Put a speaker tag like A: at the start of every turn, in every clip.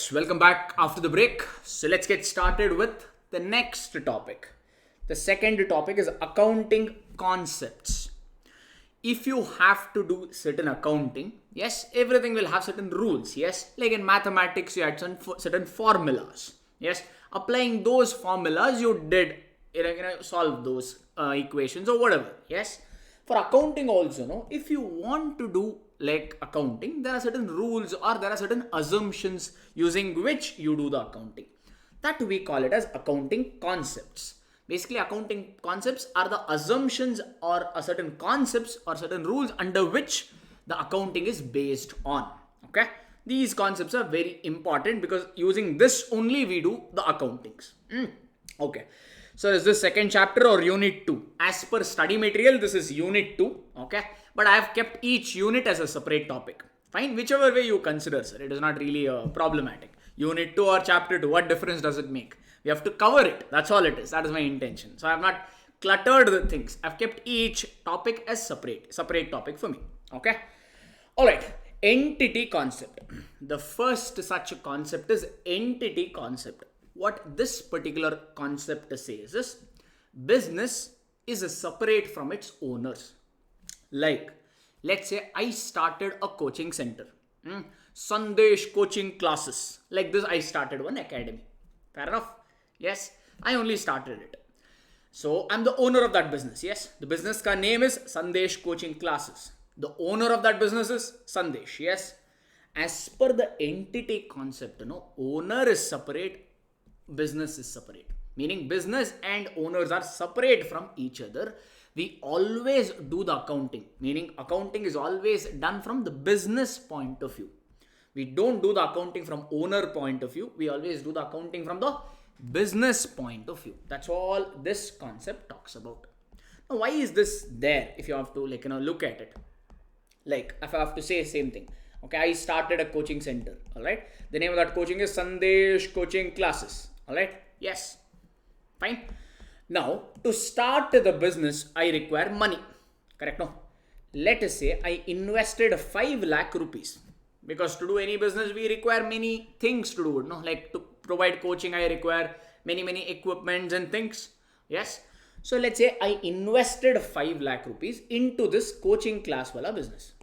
A: Yes, welcome back after the break. So let's get started with the next topic. The second topic is accounting concepts. If you have to do certain accounting, yes, everything will have certain rules. Yes, like in mathematics, you had certain formulas. Yes, applying those formulas, you did solve those equations or whatever. Yes, for accounting also, no, if you want to do like accounting, there are certain rules or there are certain assumptions using which you do the accounting. That we call it as accounting concepts. Basically, accounting concepts are the assumptions or a certain concepts or certain rules under which the accounting is based on. Okay, these concepts are very important because using this only we do the accountings. Okay, so is this second chapter or unit 2? As per study material, this is unit 2. Okay, but I have kept each unit as a separate topic. Fine, whichever way you consider, sir, it is not really problematic. Unit 2 or chapter 2, what difference does it make? We have to cover it. That's all it is. That is my intention. So I have not cluttered the things. I've kept each topic as separate topic for me. Okay. All right. Entity concept. The first such concept is entity concept. What this particular concept says is business is separate from its owners. Like, let's say I started a coaching center. Sandesh coaching classes. Like this, I started one academy. Fair enough. Yes, I only started it. So I'm the owner of that business. Yes, the business ka name is Sandesh Coaching Classes. The owner of that business is Sandesh. Yes, as per the entity concept, owner is separate, business is separate. Meaning business and owners are separate from each other. We always do the accounting. Meaning accounting is always done from the business point of view. We don't do the accounting from owner point of view. We always do the accounting from the business point of view. That's all this concept talks about. Now, why is this there? If you have to look at it, like if I have to say same thing. Okay, I started a coaching center. All right, the name of that coaching is Sandesh Coaching Classes. All right, yes, fine. Now to start the business, I require money. Correct? No. Let us say I invested 5 lakh rupees. Because to do any business, we require many things to do. No, like to provide coaching, I require many equipments and things. Yes. So let's say I invested 5 lakh rupees into this coaching class wala business.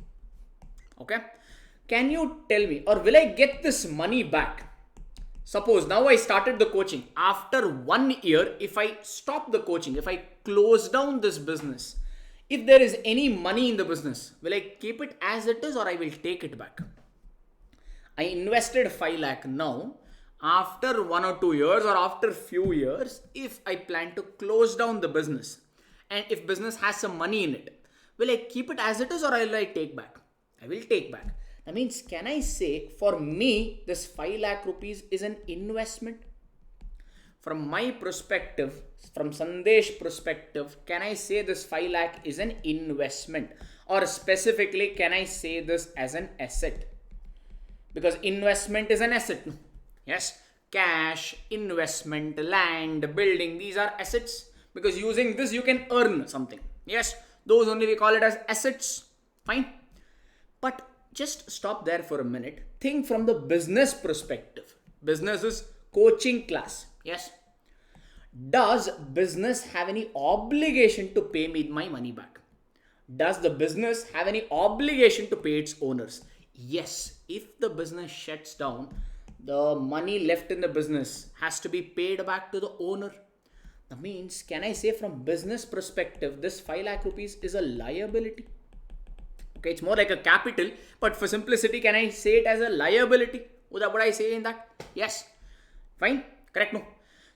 A: Okay. Can you tell me, or will I get this money back? Suppose now I started the coaching. After 1 year, if I stop the coaching, if I close down this business, if there is any money in the business, will I keep it as it is or I will take it back? I invested 5 lakh now. After 1 or 2 years or after few years, if I plan to close down the business and if business has some money in it, will I keep it as it is or will I take back? I will take back. That means, can I say for me, this 5 lakh rupees is an investment? From my perspective, from Sandesh perspective, can I say this 5 lakh is an investment? Or specifically, can I say this as an asset? Because investment is an asset. Yes, cash, investment, land, building, these are assets. Because using this, you can earn something. Yes, those only we call it as assets. Fine. But just stop there for a minute. Think from the business perspective. Business is coaching class. Yes. Does business have any obligation to pay me my money back? Does the business have any obligation to pay its owners? Yes. If the business shuts down, the money left in the business has to be paid back to the owner. That means, can I say from business perspective, this 5 lakh rupees is a liability? Okay, it's more like a capital, but for simplicity, can I say it as a liability? Would I say in that? Yes. Fine. Correct. No.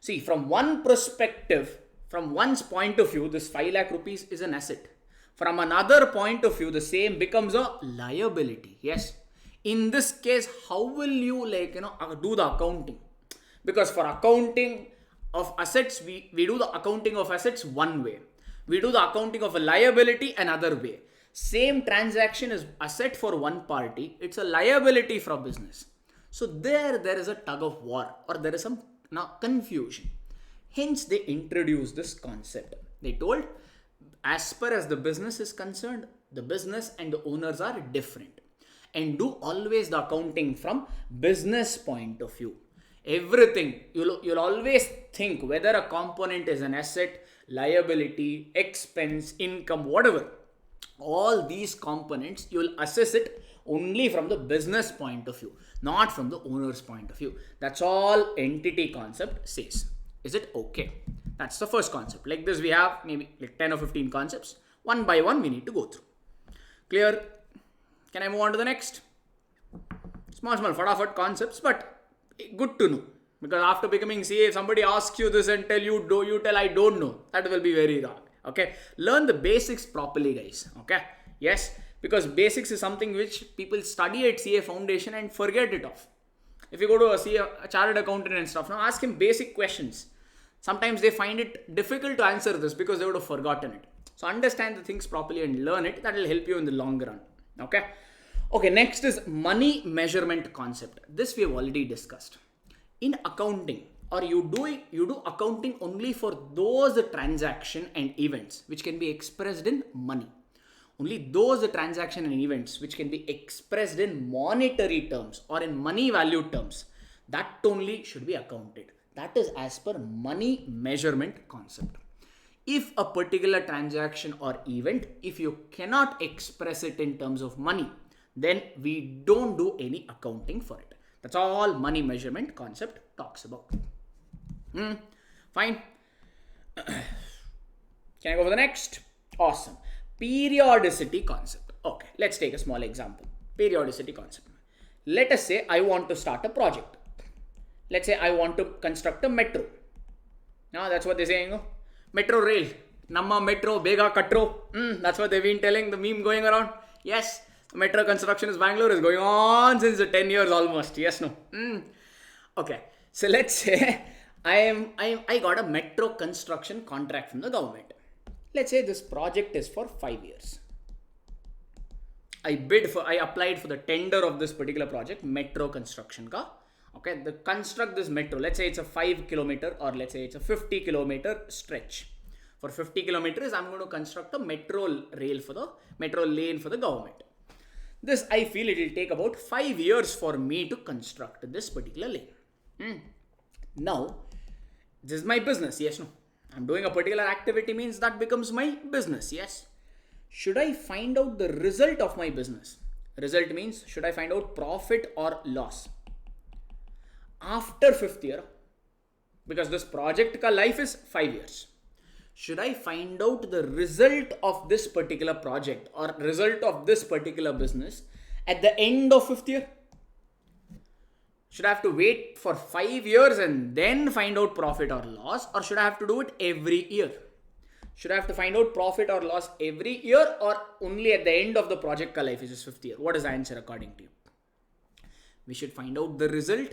A: See, from one perspective, from one's point of view, this 5 lakh rupees is an asset. From another point of view, the same becomes a liability. Yes. In this case, how will you do the accounting? Because for accounting of assets, we do the accounting of assets one way. We do the accounting of a liability another way. Same transaction is asset for one party. It's a liability for business. So there is a tug of war or there is some confusion. Hence, they introduced this concept. They told, as far as the business is concerned, the business and the owners are different. and do always the accounting from business point of view. Everything, you'll always think whether a component is an asset, liability, expense, income, whatever. All these components, you'll assess it only from the business point of view, not from the owner's point of view. That's all entity concept says. Is it okay? That's the first concept. Like this, we have maybe like 10 or 15 concepts. One by one, we need to go through. Clear? Can I move on to the next? Small fatafat concepts, but good to know. Because after becoming CA, if somebody asks you this and you tell I don't know, that will be very wrong. Okay? Learn the basics properly, guys. Okay? Yes? Because basics is something which people study at CA Foundation and forget it off. If you go to a chartered accountant and stuff, now ask him basic questions. Sometimes they find it difficult to answer this because they would have forgotten it. So understand the things properly and learn it. That will help you in the long run. Okay? Okay, next is money measurement concept. This we have already discussed. In accounting, or you do accounting only for those transaction and events which can be expressed in money. Only those transaction and events which can be expressed in monetary terms or in money value terms, that only should be accounted. That is as per money measurement concept. If a particular transaction or event, if you cannot express it in terms of money, then we don't do any accounting for it. That's all money measurement concept talks about. Fine. Can I go for the next? Awesome. Periodicity concept. Okay, let's take a small example. Periodicity concept. Let us say I want to start a project. Let's say I want to construct a metro. Now that's what they're saying. Metro rail. Namma metro, bega katro. That's what they've been telling, the meme going around. Yes, metro construction in Bangalore is going on since 10 years almost. Yes, no. Okay, so let's say I got a metro construction contract from the government. Let's say this project is for 5 years. I applied for the tender of this particular project, metro construction ka. Okay, the construct this metro. Let's say it's a 5 kilometer or let's say it's a 50 kilometer stretch. For 50 kilometers, I'm going to construct a metro lane for the government. This I feel it will take about 5 years for me to construct this particular lane. Now, this is my business. Yes, no. I'm doing a particular activity means that becomes my business. Yes. Should I find out the result of my business? Result means should I find out profit or loss? After 5th year, because this project ka life is 5 years. Should I find out the result of this particular project or result of this particular business at the end of 5th year? Should I have to wait for 5 years and then find out profit or loss, or should I have to do it every year? Should I have to find out profit or loss every year or only at the end of the project ka life, which is 5th year? What is the answer according to you? We should find out the result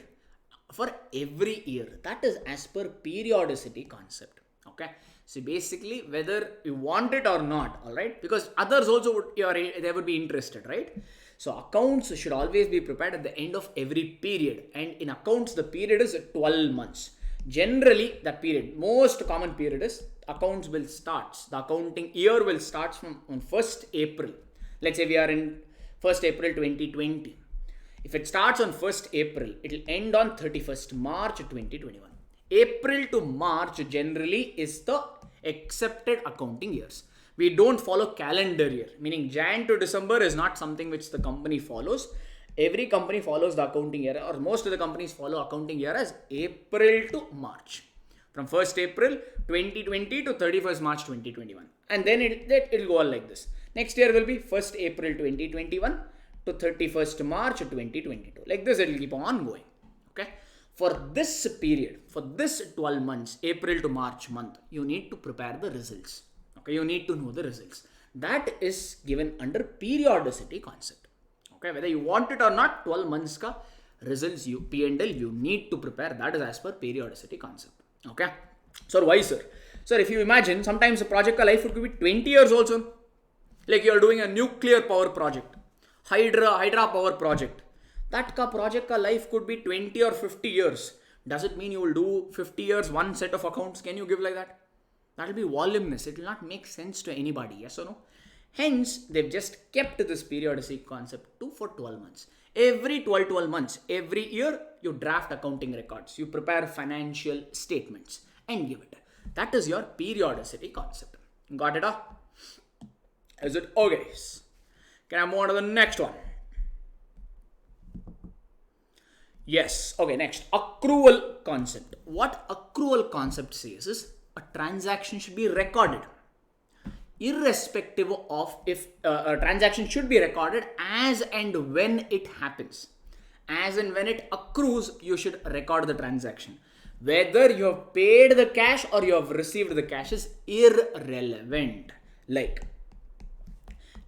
A: for every year. That is as per periodicity concept. Okay. So basically, whether you want it or not, all right, because others also they would be interested, right? So accounts should always be prepared at the end of every period, and in accounts the period is 12 months. Generally, that period, most common period is accounts will start. The accounting year will start from on 1st April. Let's say we are in 1st April 2020. If it starts on 1st April, it will end on 31st March 2021. April to March generally is the accepted accounting years. We don't follow calendar year, meaning Jan to December is not something which the company follows. Every company follows the accounting year, or most of the companies follow accounting year as April to March. From 1st April 2020 to 31st March 2021. And then it'll go on like this. Next year will be 1st April 2021 to 31st March 2022. Like this, it will keep on going. Okay. For this period, for this 12 months, April to March month, you need to prepare the results. Okay, you need to know the results. That is given under periodicity concept. Okay, whether you want it or not, 12 months ka results, P&L, you need to prepare. That is as per periodicity concept. Okay, so why, sir? Sir, if you imagine, sometimes a project ka life could be 20 years also. Like you are doing a nuclear power project, Hydra power project. That project ka life could be 20 or 50 years. Does it mean you will do 50 years, one set of accounts? Can you give like that? That will be voluminous. It will not make sense to anybody. Yes or no? Hence, they've just kept this periodicity concept to for 12 months. Every 12 months, every year, you draft accounting records. You prepare financial statements and give it. That is your periodicity concept. Got it? Is it okay? Can I move on to the next one? Yes. Okay, next. Accrual concept. What accrual concept says is a transaction should be recorded. Irrespective of if a transaction should be recorded as and when it happens. As and when it accrues, you should record the transaction. Whether you have paid the cash or you have received the cash is irrelevant. Like,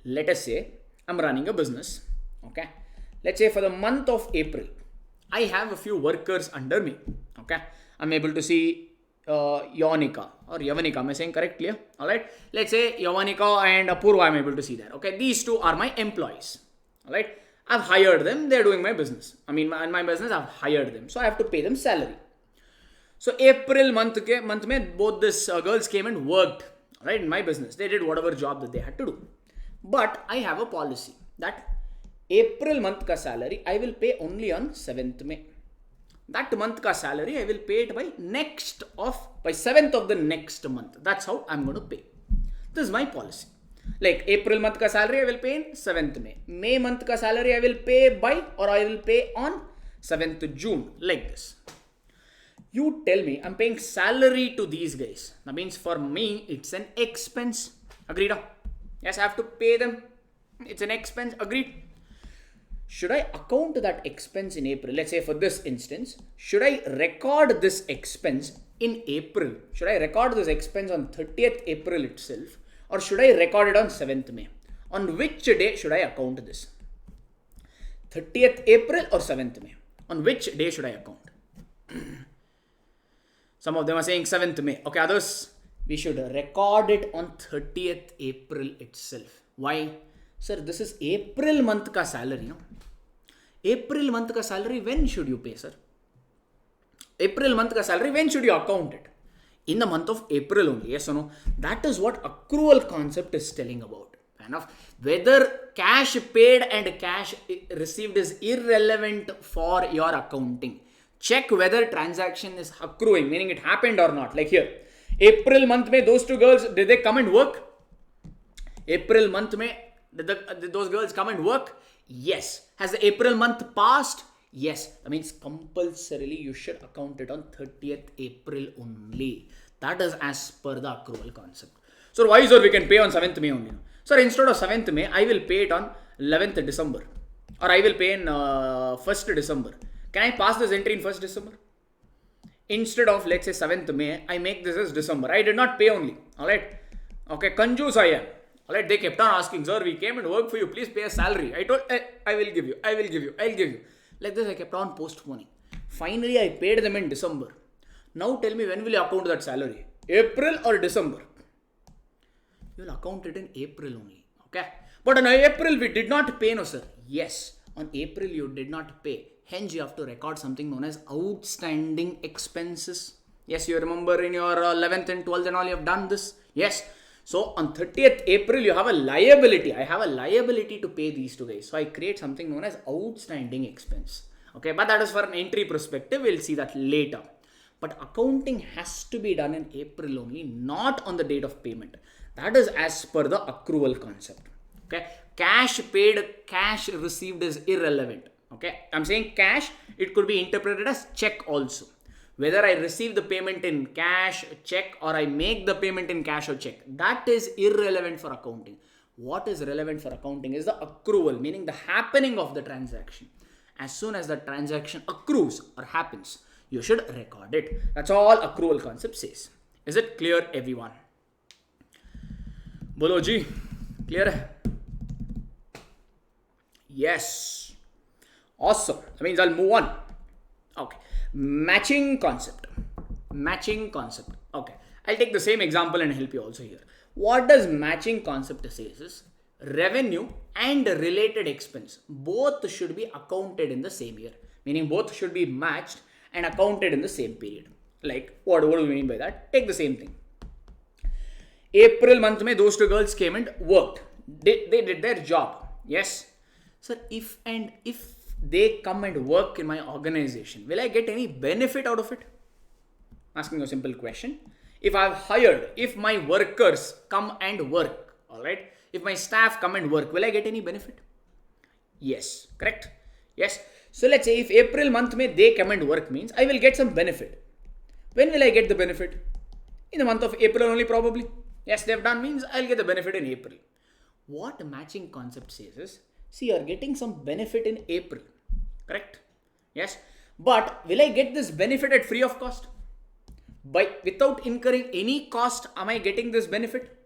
A: let us say I'm running a business. Okay. Let's say for the month of April, I have a few workers under me. Okay. I'm able to see Yavanika or Yavanika. Am I saying correctly? Alright. Let's say Yavanika and Apurva, I'm able to see that. Okay. These two are my employees. Alright. I've hired them. They're doing my business. I mean, in my business, I've hired them. So I have to pay them salary. So April month mein both these girls came and worked, right, in my business. They did whatever job that they had to do. But I have a policy that April month ka salary I will pay only on 7th May. That month ka salary I will pay it by 7th of the next month. That's how I'm going to pay. This is my policy. Like April month ka salary I will pay in 7th May. May month ka salary I will pay I will pay on 7th June. Like this. You tell me I'm paying salary to these guys. That means for me it's an expense. Agreed? Yes, I have to pay them. It's an expense. Agreed? Should I account that expense in April? Let's say for this instance, should I record this expense in April? Should I record this expense on 30th April itself? Or should I record it on 7th May? On which day should I account this? 30th April or 7th May? On which day should I account? Some of them are saying 7th May. Okay, others, we should record it on 30th April itself. Why? Sir, this is April month ka salary. No? April month ka salary, when should you pay, sir? April month ka salary, when should you account it? In the month of April only, yes or no? That is what accrual concept is telling about. Enough. Whether cash paid and cash received is irrelevant for your accounting. Check whether transaction is accruing, meaning it happened or not. Like here, April month mein those two girls, did they come and work? April month mein, did those girls come and work? Yes. Has the April month passed? Yes. That means compulsorily you should account it on 30th April only. That is as per the accrual concept. So why, sir, we can pay on 7th May only? Sir, instead of 7th May, I will pay it on 11th December. Or I will pay in 1st December. Can I pass this entry in 1st December? Instead of, let's say, 7th May, I make this as December. I did not pay only. Alright. Okay, conjuice I am. Alright, they kept on asking, sir, we came and worked for you. Please pay a salary. I told, I will give you. I will give you. I'll give you. Like this, I kept on postponing. Finally, I paid them in December. Now tell me, when will you account that salary? April or December? You will account it in April only. Okay. But on April, we did not pay, no, sir. Yes. On April, you did not pay. Hence, you have to record something known as outstanding expenses. Yes, you remember in your 11th and 12th and all, you have done this. Yes. So, on 30th April, you have a liability. I have a liability to pay these two guys. So, I create something known as outstanding expense. Okay, but that is for an entry perspective. We'll see that later. But accounting has to be done in April only, not on the date of payment. That is as per the accrual concept. Okay, cash paid, cash received is irrelevant. Okay, I'm saying cash, it could be interpreted as check also. Whether I receive the payment in cash, check, or I make the payment in cash or check, that is irrelevant for accounting. What is relevant for accounting is the accrual, meaning the happening of the transaction. As soon as the transaction accrues or happens, you should record it. That's all accrual concept says. Is it clear, everyone? Bolo ji, clear hai? Yes. Awesome. That means I'll move on. Okay. Matching concept. Okay. I'll take the same example and help you also here. What does matching concept say is revenue and related expense both should be accounted in the same year. Meaning both should be matched and accounted in the same period. Like what do we mean by that? Take the same thing. April month mein those two girls came and worked. They did their job. Yes. Sir, if they come and work in my organization, will I get any benefit out of it? Asking a simple question. If I've hired, if my workers come and work, all right, if my staff come and work, will I get any benefit? Yes, correct. Yes. So let's say if April month may they come and work means I will get some benefit. When will I get the benefit? In the month of April only probably. Yes, they've done means I'll get the benefit in April. What matching concept says is, see, you're getting some benefit in April, correct? Yes. But will I get this benefit at free of cost? Without incurring any cost, am I getting this benefit?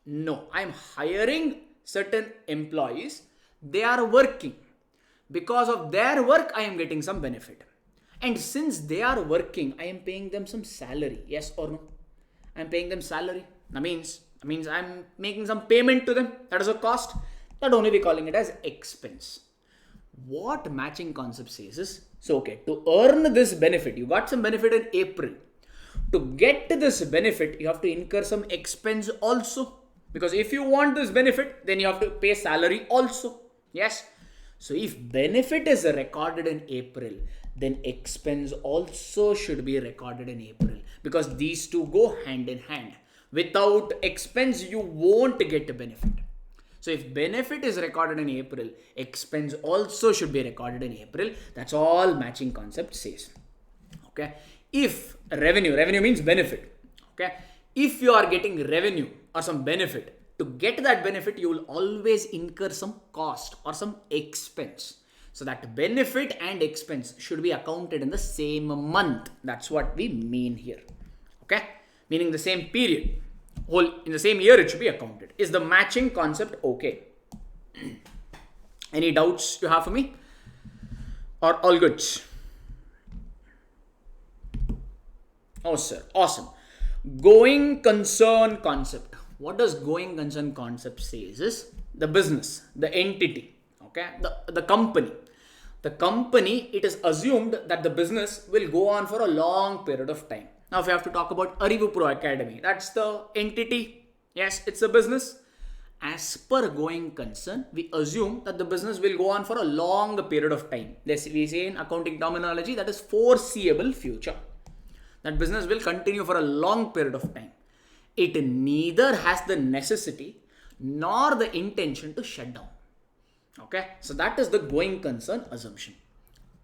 A: No, I'm hiring certain employees. They are working. Because of their work, I am getting some benefit. And since they are working, I am paying them some salary. Yes or no? I'm paying them salary. That means I'm making some payment to them. That is a cost. That only we calling it as expense. What matching concept says is, so okay, to earn this benefit, you got some benefit in April. To get this benefit, you have to incur some expense also. Because if you want this benefit, then you have to pay salary also. Yes. So if benefit is recorded in April, then expense also should be recorded in April. Because these two go hand in hand. Without expense, you won't get a benefit. So if benefit is recorded in April, expense also should be recorded in April. That's all matching concept says. Okay. If revenue means benefit. Okay. If you are getting revenue or some benefit, to get that benefit, you will always incur some cost or some expense. So that benefit and expense should be accounted in the same month. That's what we mean here. Okay. Meaning the same period. In the same year, it should be accounted. Is the matching concept okay? Any doubts you have for me? Or all good? Oh, sir. Awesome. Going concern concept. What does going concern concept says is the business, the entity, okay, the company. The company, it is assumed that the business will go on for a long period of time. Now, if you have to talk about Arivu Pro Academy, that's the entity. Yes, it's a business. As per going concern, we assume that the business will go on for a long period of time. We say in accounting terminology, that is foreseeable future. That business will continue for a long period of time. It neither has the necessity nor the intention to shut down. Okay, so that is the going concern assumption.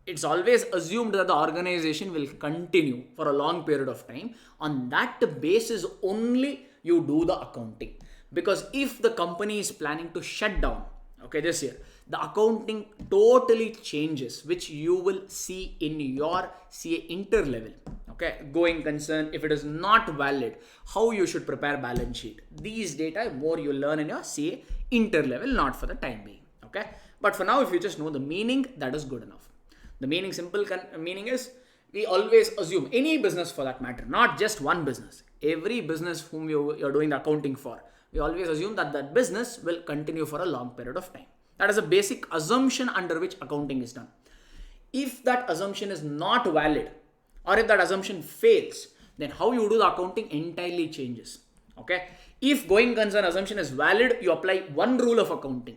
A: It's always assumed that the organization will continue for a long period of time. On that basis only you do the accounting. Because if the company is planning to shut down, okay, this year, the accounting totally changes, which you will see in your CA inter-level. Okay, going concern, if it is not valid, how you should prepare balance sheet. These data more you learn in your CA inter-level, not for the time being. Okay, but for now, if you just know the meaning, that is good enough. The meaning, simple meaning is, we always assume, any business for that matter, not just one business, every business whom you're doing the accounting for, we always assume that that business will continue for a long period of time. That is a basic assumption under which accounting is done. If that assumption is not valid, or if that assumption fails, then how you do the accounting entirely changes. Okay. If going concern assumption is valid, you apply one rule of accounting.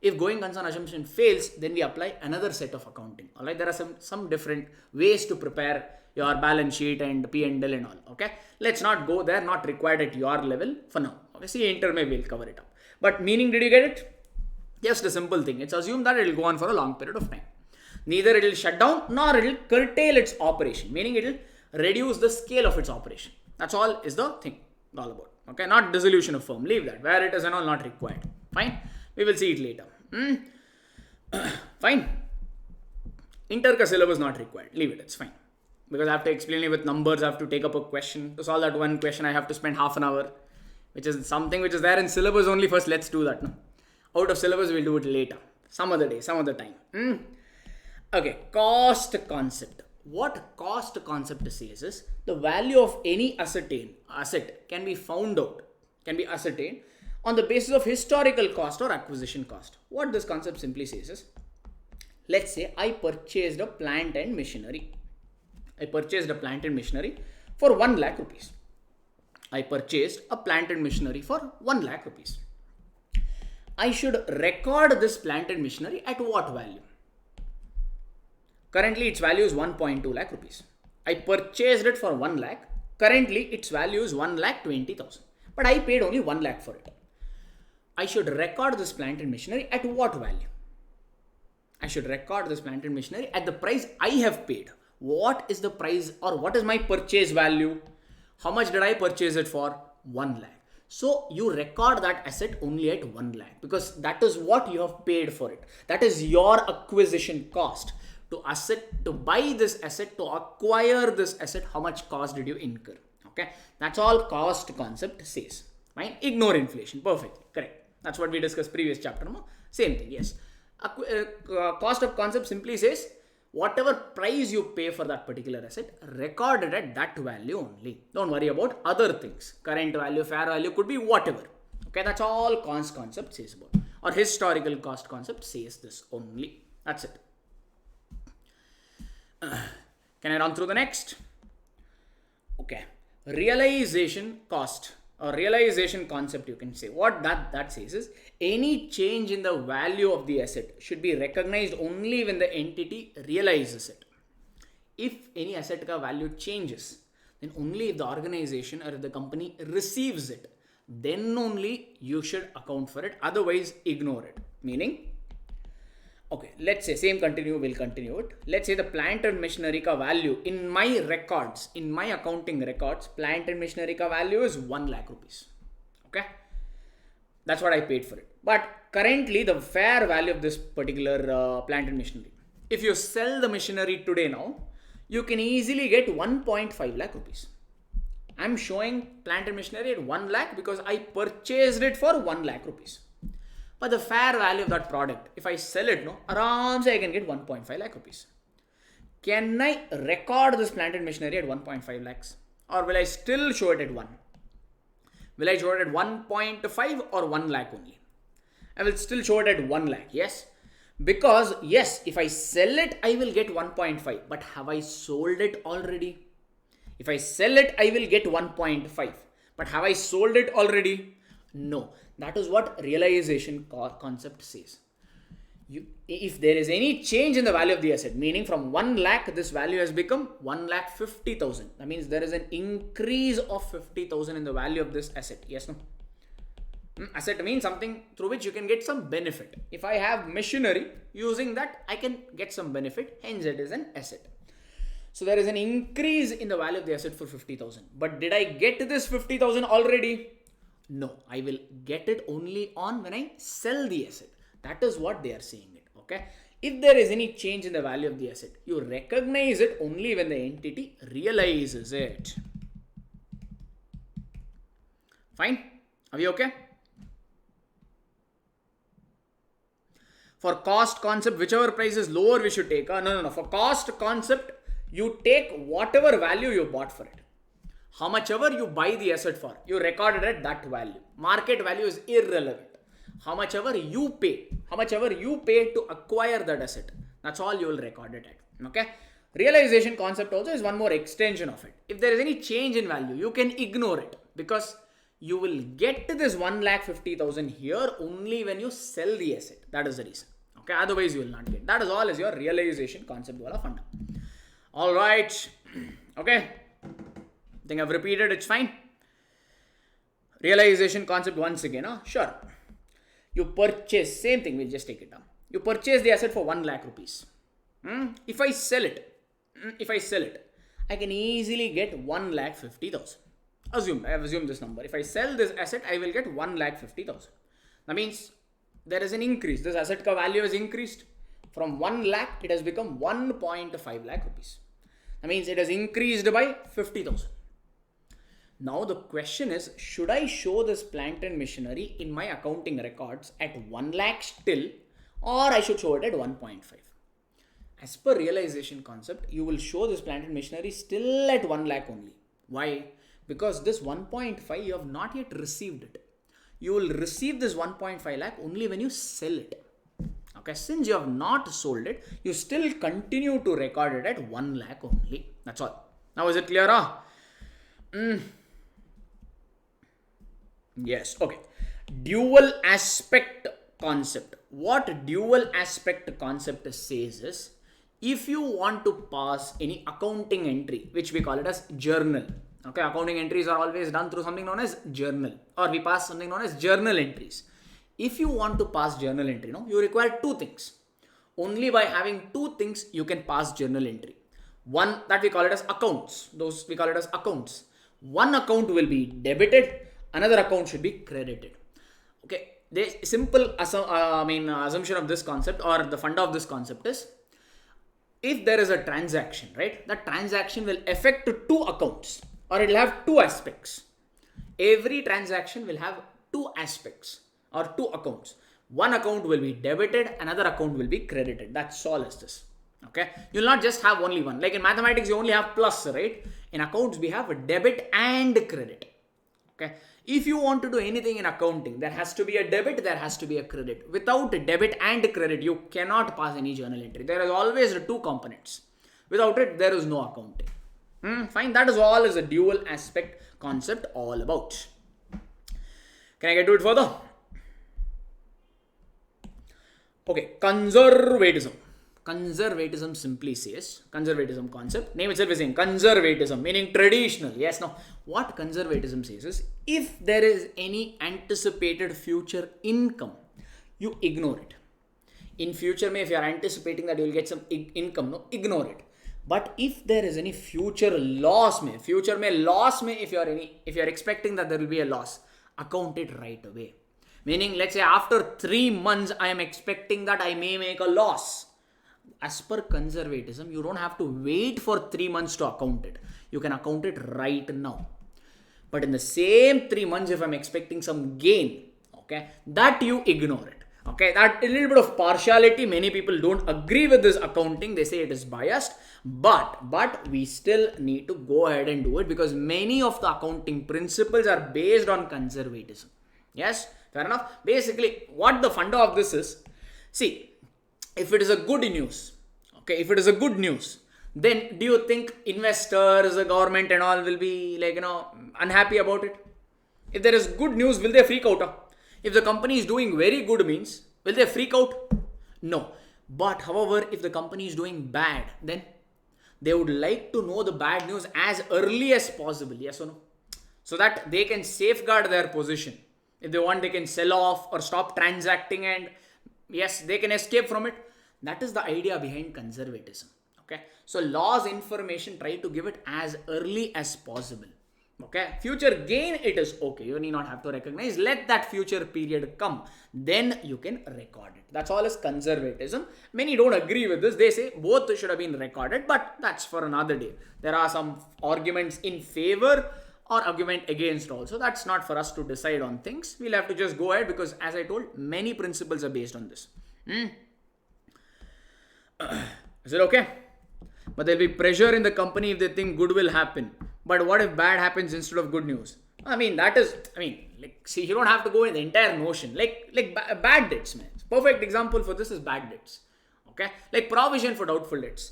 A: If going concern assumption fails, then we apply another set of accounting. All right. There are some different ways to prepare your balance sheet and P&L and all. Okay. Let's not go there. Not required at your level for now. Okay. See, intermay will cover it up. But meaning, did you get it? Just a simple thing. It's assumed that it will go on for a long period of time. Neither it will shut down nor it will curtail its operation. Meaning it will reduce the scale of its operation. That's all is the thing all about. Okay, not dissolution of firm. Leave that. Where it is and all not required. Fine. We will see it later. Fine. Inter syllabus not required. Leave it. It's fine. Because I have to explain it with numbers. I have to take up a question. To solve that one question, I have to spend half an hour. Which is something which is there in syllabus only. First, let's do that. No? Out of syllabus, we'll do it later. Some other day, some other time. Okay, cost concept. What cost concept says is the value of any asset can be found out, can be ascertained on the basis of historical cost or acquisition cost. What this concept simply says is, let's say I purchased a plant and machinery. I purchased a plant and machinery for 1 lakh rupees. I purchased a plant and machinery for 1 lakh rupees. I should record this plant and machinery at what value? Currently its value is 1.2 lakh rupees. I purchased it for 1 lakh. Currently its value is 1 lakh 20,000. But I paid only 1 lakh for it. I should record this plant and machinery at what value? I should record this plant and machinery at the price I have paid. What is the price, or what is my purchase value? How much did I purchase it for? 1 lakh. So you record that asset only at 1 lakh because that is what you have paid for it. That is your acquisition cost. To buy this asset, to acquire this asset, how much cost did you incur? Okay, that's all cost concept says. Fine, ignore inflation. Perfect, correct. That's what we discussed previous chapter. No? Same thing. Yes, cost of concept simply says whatever price you pay for that particular asset, recorded at that value only. Don't worry about other things. Current value, fair value, could be whatever. Okay, that's all cost concept says about, or historical cost concept says this only. That's it. Can I run through the next? Okay, realization cost or realization concept, you can say. What that says is any change in the value of the asset should be recognized only when the entity realizes it. If any asset ka value changes, then only if the organization or if the company receives it, then only you should account for it. Otherwise, ignore it. Meaning, okay, let's say we'll continue it. Let's say the plant and machinery ka value in my records, in my accounting records, plant and machinery ka value is 1 lakh rupees. Okay, that's what I paid for it. But currently the fair value of this particular plant and machinery, if you sell the machinery today now, you can easily get 1.5 lakh rupees. I'm showing plant and machinery at 1 lakh because I purchased it for 1 lakh rupees. But the fair value of that product, if I sell it, no, around I can get 1.5 lakh rupees. Can I record this plant and machinery at 1.5 lakhs? Or will I still show it at 1? Will I show it at 1.5 or 1 lakh only? I will still show it at 1 lakh, yes. Because, yes, if I sell it, I will get 1.5. But have I sold it already? If I sell it, I will get 1.5. But have I sold it already? No. That is what realization concept says. If there is any change in the value of the asset, meaning from 1 lakh, this value has become 1 lakh 50,000. That means there is an increase of 50,000 in the value of this asset. Yes, no? Asset means something through which you can get some benefit. If I have machinery, using that, I can get some benefit. Hence, it is an asset. So there is an increase in the value of the asset for 50,000. But did I get this 50,000 already? No, I will get it only on when I sell the asset. That is what they are saying it. Okay. If there is any change in the value of the asset, you recognize it only when the entity realizes it. Fine. Are we okay? For cost concept, whichever price is lower, we should take. No. For cost concept, you take whatever value you bought for it. How much ever you buy the asset for, you record it at that value. Market value is irrelevant. How much ever you pay to acquire that asset, that's all you will record it at. Okay. Realization concept also is one more extension of it. If there is any change in value, you can ignore it because you will get this 1,50,000 here only when you sell the asset. That is the reason. Okay. Otherwise, you will not get. That is all is your realization concept wala funda. All right. Okay. I think I've repeated, it's fine. Realization concept once again, sure. You purchase, same thing, we'll just take it down. You purchase the asset for 1 lakh rupees. If I sell it, I can easily get 1,50,000. I have assumed this number. If I sell this asset, I will get 1,50,000. That means there is an increase. This asset ka value has increased. From 1 lakh, it has become 1.5 lakh rupees. That means it has increased by 50,000. Now the question is, should I show this plant and machinery in my accounting records at 1 lakh still, or I should show it at 1.5? As per realization concept, you will show this plant and machinery still at 1 lakh only. Why? Because this 1.5 you have not yet received it. You will receive this 1.5 lakh only when you sell it. Okay, since you have not sold it, you still continue to record it at 1 lakh only. That's all. Now is it clear? Yes, okay. Dual aspect concept. What dual aspect concept says is, if you want to pass any accounting entry, which we call it as journal. Okay, accounting entries are always done through something known as journal, or we pass something known as journal entries. If you want to pass journal entry, you require two things. Only by having two things you can pass journal entry. One that we call it as accounts. Those we call it as accounts. One account will be debited, another account should be credited. Okay, the simple assumption of this concept, or the funda of this concept is, if there is a transaction, right, that transaction will affect two accounts, or it will have two aspects. Every transaction will have two aspects or two accounts. One account will be debited, another account will be credited. That's all is this. Okay, you'll not just have only one. Like in mathematics, you only have plus, right? In accounts, we have a debit and credit. Okay, if you want to do anything in accounting, there has to be a debit, there has to be a credit. Without debit and credit, you cannot pass any journal entry. There is always two components. Without it, there is no accounting. Fine, that is all is a dual aspect concept all about. Can I get to it further? Okay, conservatism. Conservatism simply says, conservatism concept, name itself is saying conservatism, meaning traditional. Yes, no. What conservatism says is, if there is any anticipated future income, you ignore it. In future, if you are anticipating that you will get some income, ignore it. But if there is any future loss, if you are expecting that there will be a loss, account it right away. Meaning, let's say after 3 months, I am expecting that I may make a loss. As per conservatism, you don't have to wait for 3 months to account it. You can account it right now. But in the same 3 months, if I'm expecting some gain, okay, that you ignore it. Okay, that a little bit of partiality. Many people don't agree with this accounting. They say it is biased, but we still need to go ahead and do it, because many of the accounting principles are based on conservatism. Yes, fair enough. Basically, what the funda of this is, see, if it is a good news, okay, if it is a good news, then do you think investors, the government and all will be unhappy about it? If there is good news, will they freak out? If the company is doing very good means, will they freak out? No. But however, if the company is doing bad, then they would like to know the bad news as early as possible. Yes or no? So that they can safeguard their position. If they want, they can sell off or stop transacting, and yes, they can escape from it. That is the idea behind conservatism. Okay. So loss information, try to give it as early as possible. Okay, future gain, it is okay. You need not have to recognize. Let that future period come. Then you can record it. That's all is conservatism. Many don't agree with this. They say both should have been recorded, but that's for another day. There are some arguments in favor or argument against also. That's not for us to decide on things. We'll have to just go ahead, because as I told, many principles are based on this. Is it okay? But there'll be pressure in the company if they think good will happen. But what if bad happens instead of good news? See, you don't have to go in the entire notion. Like bad debts, man. Perfect example for this is bad debts. Okay? Like provision for doubtful debts.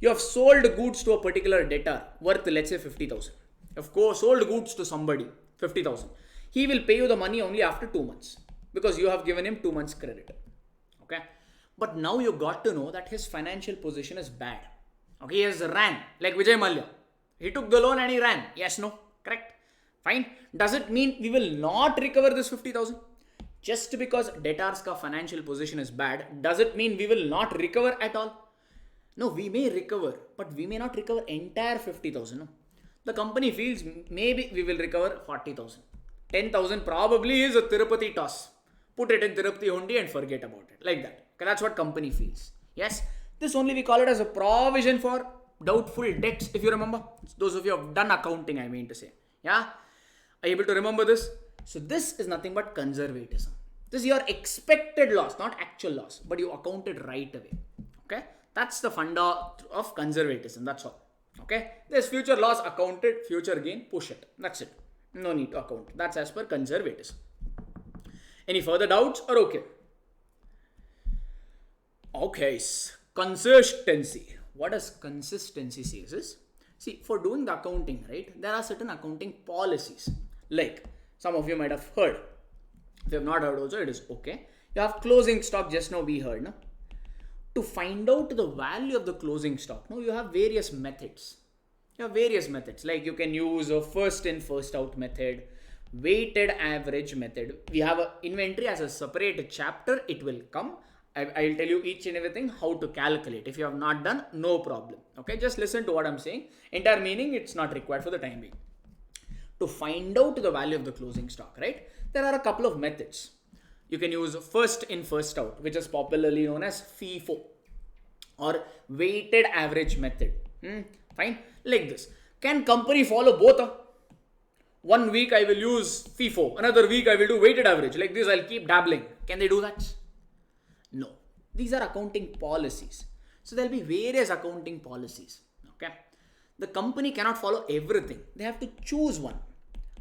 A: You have sold goods to a particular debtor worth, let's say, 50,000. Of course, sold goods to somebody, 50,000. He will pay you the money only after 2 months, because you have given him 2 months credit. Okay? But now you got to know that his financial position is bad. Okay, he has ran, like Vijay Mallya. He took the loan and he ran. Yes, no, correct. Fine. Does it mean we will not recover this 50,000? Just because debtor's financial position is bad, does it mean we will not recover at all? No, we may recover, but we may not recover entire 50,000. No. The company feels maybe we will recover 40,000. 10,000 probably is a Tirupati toss. Put it in Tirupati Hundi and forget about it. Like that. Okay, that's what company feels. Yes. This only we call it as a provision for doubtful debts, if you remember. Those of you who have done accounting, I mean to say. Yeah? Are you able to remember this? So this is nothing but conservatism. This is your expected loss, not actual loss, but you account it right away. Okay? That's the funda of conservatism. That's all. Okay? There's future loss accounted, future gain, push it. That's it. No need to account. That's as per conservatism. Any further doubts or okay? Okay. Consistency. What does consistency says is, see, for doing the accounting, right, there are certain accounting policies. Like, some of you might have heard. If you have not heard also, it is okay. You have closing stock, just now we heard, no? To find out the value of the closing stock, no, you have various methods. You have various methods, like you can use a first in first out method, weighted average method. We have a inventory as a separate chapter, it will come. I'll tell you each and everything how to calculate. If you have not done, no problem. Okay, just listen to what I'm saying. Entire meaning, it's not required for the time being. To find out the value of the closing stock, right? There are a couple of methods. You can use first in first out, which is popularly known as FIFO, or weighted average method. Fine, like this. Can company follow both? 1 week I will use FIFO, another week I will do weighted average. Like this, I'll keep dabbling. Can they do that? No. These are accounting policies. So there'll be various accounting policies. Okay. The company cannot follow everything. They have to choose one.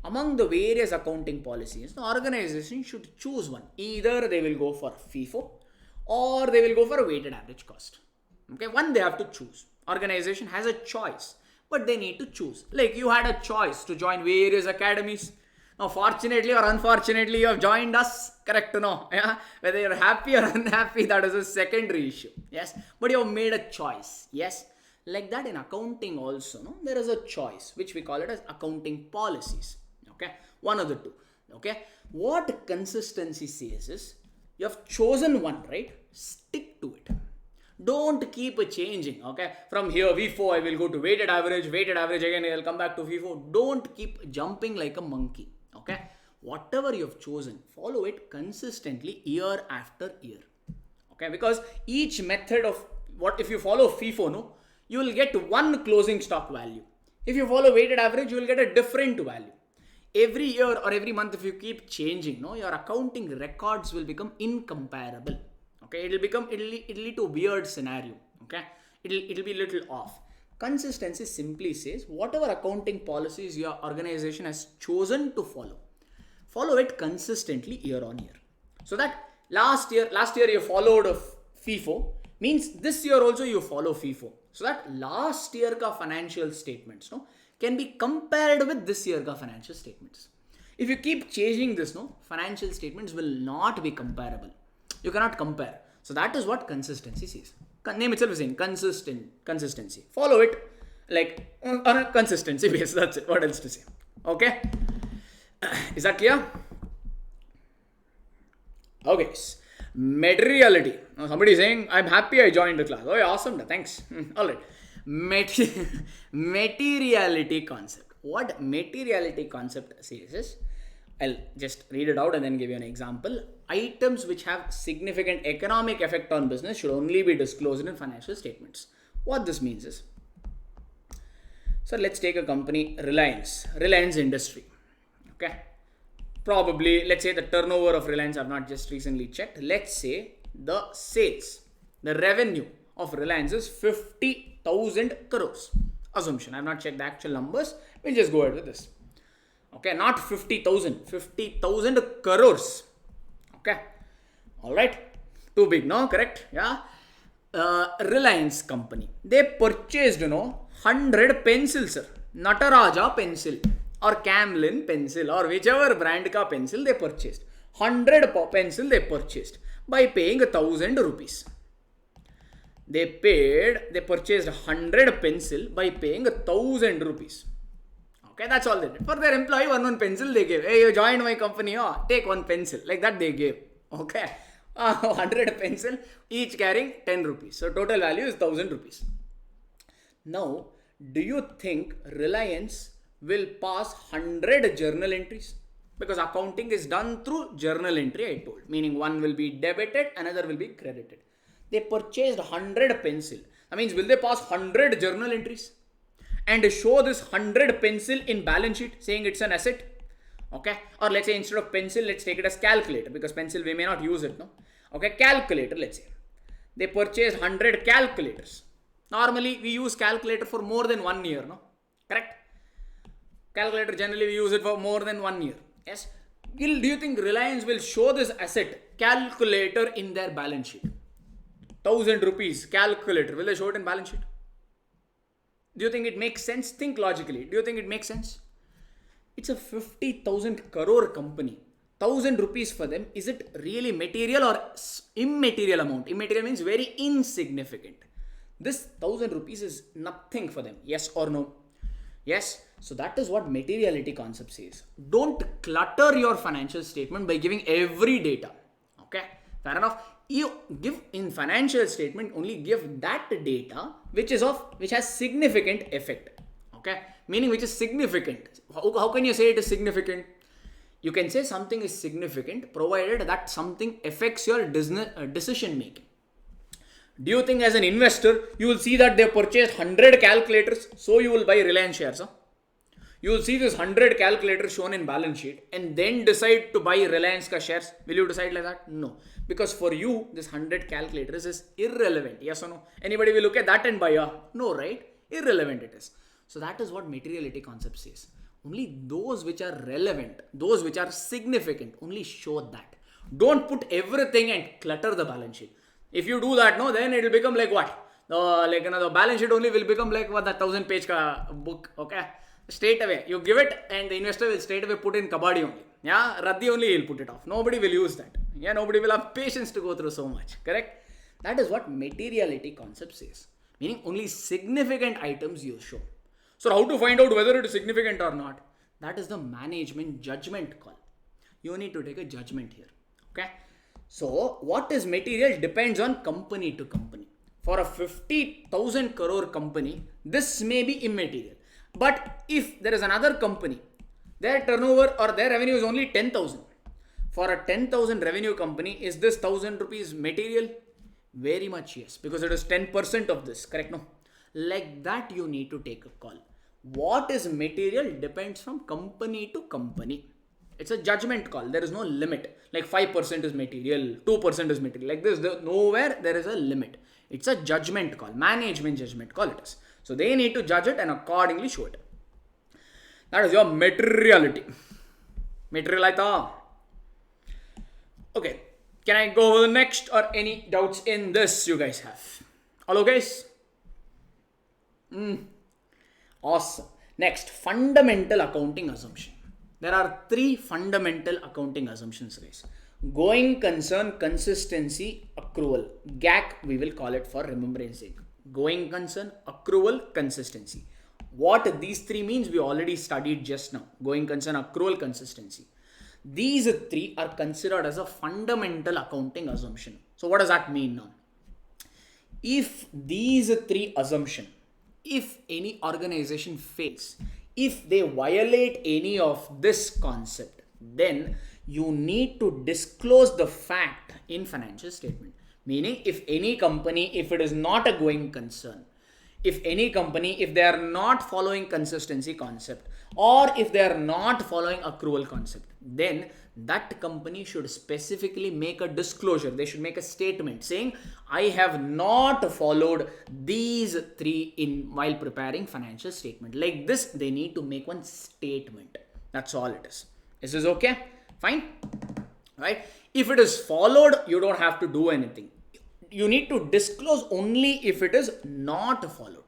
A: Among the various accounting policies, the organization should choose one. Either they will go for FIFO or they will go for a weighted average cost. Okay, one they have to choose. Organization has a choice, but they need to choose. Like you had a choice to join various academies. Now, fortunately or unfortunately, you have joined us. Correct to know. Yeah? Whether you're happy or unhappy, that is a secondary issue. Yes, but you have made a choice. Yes. Like that in accounting also, no? There is a choice, which we call it as accounting policies. Okay, one of the two. Okay, what consistency says is you have chosen one, right? Stick to it. Don't keep changing. Okay, from here FIFO I will go to weighted average again I will come back to FIFO. Don't keep jumping like a monkey. Okay, whatever you have chosen, follow it consistently year after year. Okay, because each method of what if you follow FIFO, no, you will get one closing stock value. If you follow weighted average, you will get a different value. Every year or every month, if you keep changing, no, your accounting records will become incomparable. Okay, it'll lead to a weird scenario. Okay, it'll be a little off. Consistency simply says whatever accounting policies your organization has chosen to follow it consistently year on year. So that last year you followed a FIFO, means this year also you follow FIFO. So that last year ka financial statements, no, can be compared with this year ka financial statements. If you keep changing this, no, financial statements will not be comparable. You cannot compare. So that is what consistency says. Name itself is saying consistency. Follow it like on a consistency basis. That's it. What else to say? Okay. Is that clear? Okay. Materiality. Now somebody is saying, I'm happy I joined the class. Oh, yeah, awesome. Thanks. All right. Materiality concept. What materiality concept says is, I'll just read it out and then give you an example. Items which have significant economic effect on business should only be disclosed in financial statements. What this means is, so let's take a company, Reliance Industry. Okay. Probably, let's say the turnover of Reliance, I've not just recently checked. Let's say the sales, the revenue of Reliance is 50,000 crores. Assumption. I've not checked the actual numbers. We'll just go ahead with this. Okay, not 50,000, 50,000 crores. Okay, all right. Too big, no? Correct? Yeah. Reliance company. They purchased, 100 pencils, sir. Nataraja pencil or Camlin pencil or whichever brand ka pencil they purchased. 100 pencil they purchased by paying 1,000 rupees. They purchased 100 pencil by paying 1,000 rupees. Okay, that's all they did. For their employee, one pencil they gave. Hey, you joined my company, take one pencil. Like that they gave. Okay. 100 pencil, each carrying 10 rupees. So total value is 1,000 rupees. Now, do you think Reliance will pass 100 journal entries? Because accounting is done through journal entry, I told. Meaning one will be debited, another will be credited. They purchased 100 pencil. That means will they pass 100 journal entries? And show this 100 pencil in balance sheet saying it's an asset. Okay. Or let's say instead of pencil, let's take it as calculator, because pencil we may not use it. No. Okay. Calculator, let's say. They purchased 100 calculators. Normally we use calculator for more than 1 year. No. Correct. Calculator generally we use it for more than 1 year. Yes. Do you think Reliance will show this asset calculator in their balance sheet? 1,000 rupees calculator. Will they show it in balance sheet? Do you think it makes sense? Think logically. Do you think it makes sense? It's a 50,000 crore company. 1,000 rupees for them, is it really material or immaterial amount? Immaterial means very insignificant. This 1,000 rupees is nothing for them. Yes or no? Yes. So that is what materiality concept says. Don't clutter your financial statement by giving every data. Okay. Fair enough. You give in financial statement, only give that data which has significant effect. Okay. Meaning which is significant. How can you say it is significant? You can say something is significant provided that something affects your decision making. Do you think as an investor, you will see that they purchased 100 calculators, so you will buy Reliance shares? Huh? You will see this 100 calculators shown in balance sheet and then decide to buy Reliance ka shares. Will you decide like that? No. Because for you, this 100 calculators is irrelevant. Yes or no? Anybody will look at that and buy? No, right? Irrelevant it is. So that is what materiality concept says. Only those which are relevant, those which are significant, only show that. Don't put everything and clutter the balance sheet. If you do that, no, then it will become like what? The balance sheet only will become like what, the 1,000-page book. Okay, straight away you give it, and the investor will straight away put in kabaddi only. Yeah, Raddi only he'll put it off. Nobody will use that. Yeah, nobody will have patience to go through so much. Correct? That is what materiality concept says. Meaning only significant items you show. So how to find out whether it is significant or not? That is the management judgment call. You need to take a judgment here. Okay. So what is material depends on company to company. For a 50,000 crore company, this may be immaterial. But if there is another company, their turnover or their revenue is only 10,000. For a 10,000 revenue company, is this 1,000 rupees material? Very much yes, because it is 10% of this. Correct? No. Like that you need to take a call. What is material depends from company to company. It's a judgment call. There is no limit. Like 5% is material, 2% is material. Like this, nowhere there is a limit. It's a judgment call. Management judgment call it is. So they need to judge it and accordingly show it. That is your materiality. Material. Okay. Can I go over the next or any doubts in this you guys have? Hello guys? Awesome. Next, fundamental accounting assumption. There are 3 fundamental accounting assumptions, guys. Going concern, consistency, accrual. GAC, we will call it for remembrance sake. Going concern, accrual, consistency. What these 3 means, we already studied just now. Going concern, accrual, consistency. These 3 are considered as a fundamental accounting assumption. So what does that mean now? If these 3 assumptions, if any organization fails, if they violate any of this concept, then you need to disclose the fact in financial statement. Meaning, if any company, if it is not a going concern, if any company, if they are not following consistency concept, or if they are not following accrual concept, then that company should specifically make a disclosure. They should make a statement saying, I have not followed these 3 while preparing financial statement. Like this, they need to make one statement. That's all it is. Is this okay? Fine. Right? If it is followed, you don't have to do anything. You need to disclose only if it is not followed.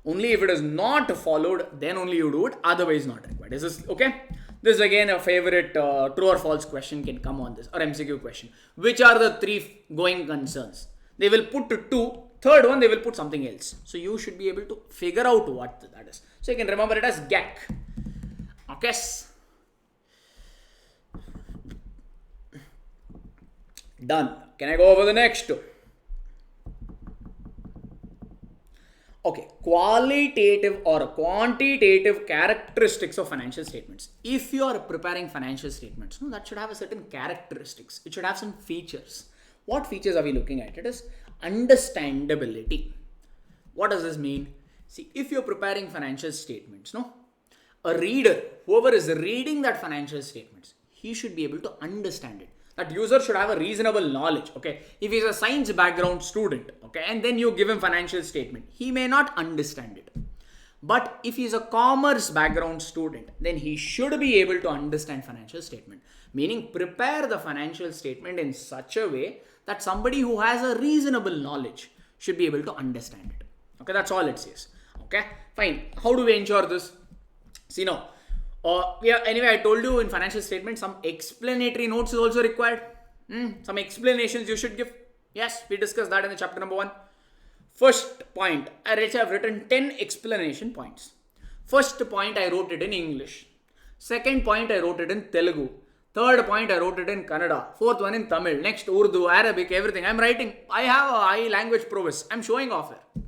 A: Only if it is not followed, then only you do it. Otherwise, not required. Is this okay? This is again a favorite true or false question can come on this, or MCQ question. Which are the 3 going concerns? They will put 2. Third one, they will put something else. So you should be able to figure out what that is. So you can remember it as GAC. Okay. Done. Can I go over the next 2? Okay, qualitative or quantitative characteristics of financial statements. If you are preparing financial statements, that should have a certain characteristics. It should have some features. What features are we looking at? It is understandability. What does this mean? See, if you're preparing financial statements, a reader, whoever is reading that financial statements, he should be able to understand it. That user should have a reasonable knowledge. Okay, if he's a science background student, okay, and then you give him financial statement, he may not understand it. But if he's a commerce background student, then he should be able to understand financial statement. Meaning, prepare the financial statement in such a way that somebody who has a reasonable knowledge should be able to understand it. Okay, that's all it says. Okay, fine. How do we ensure this? See now, Yeah, anyway, I told you in financial statement, some explanatory notes is also required. Some explanations you should give. Yes, we discussed that in the chapter number 1. First point, I have written 10 explanation points. First point, I wrote it in English. Second point, I wrote it in Telugu. Third point, I wrote it in Kannada. Fourth one in Tamil. Next, Urdu, Arabic, everything. I'm writing. I have a high language prowess. I'm showing off here.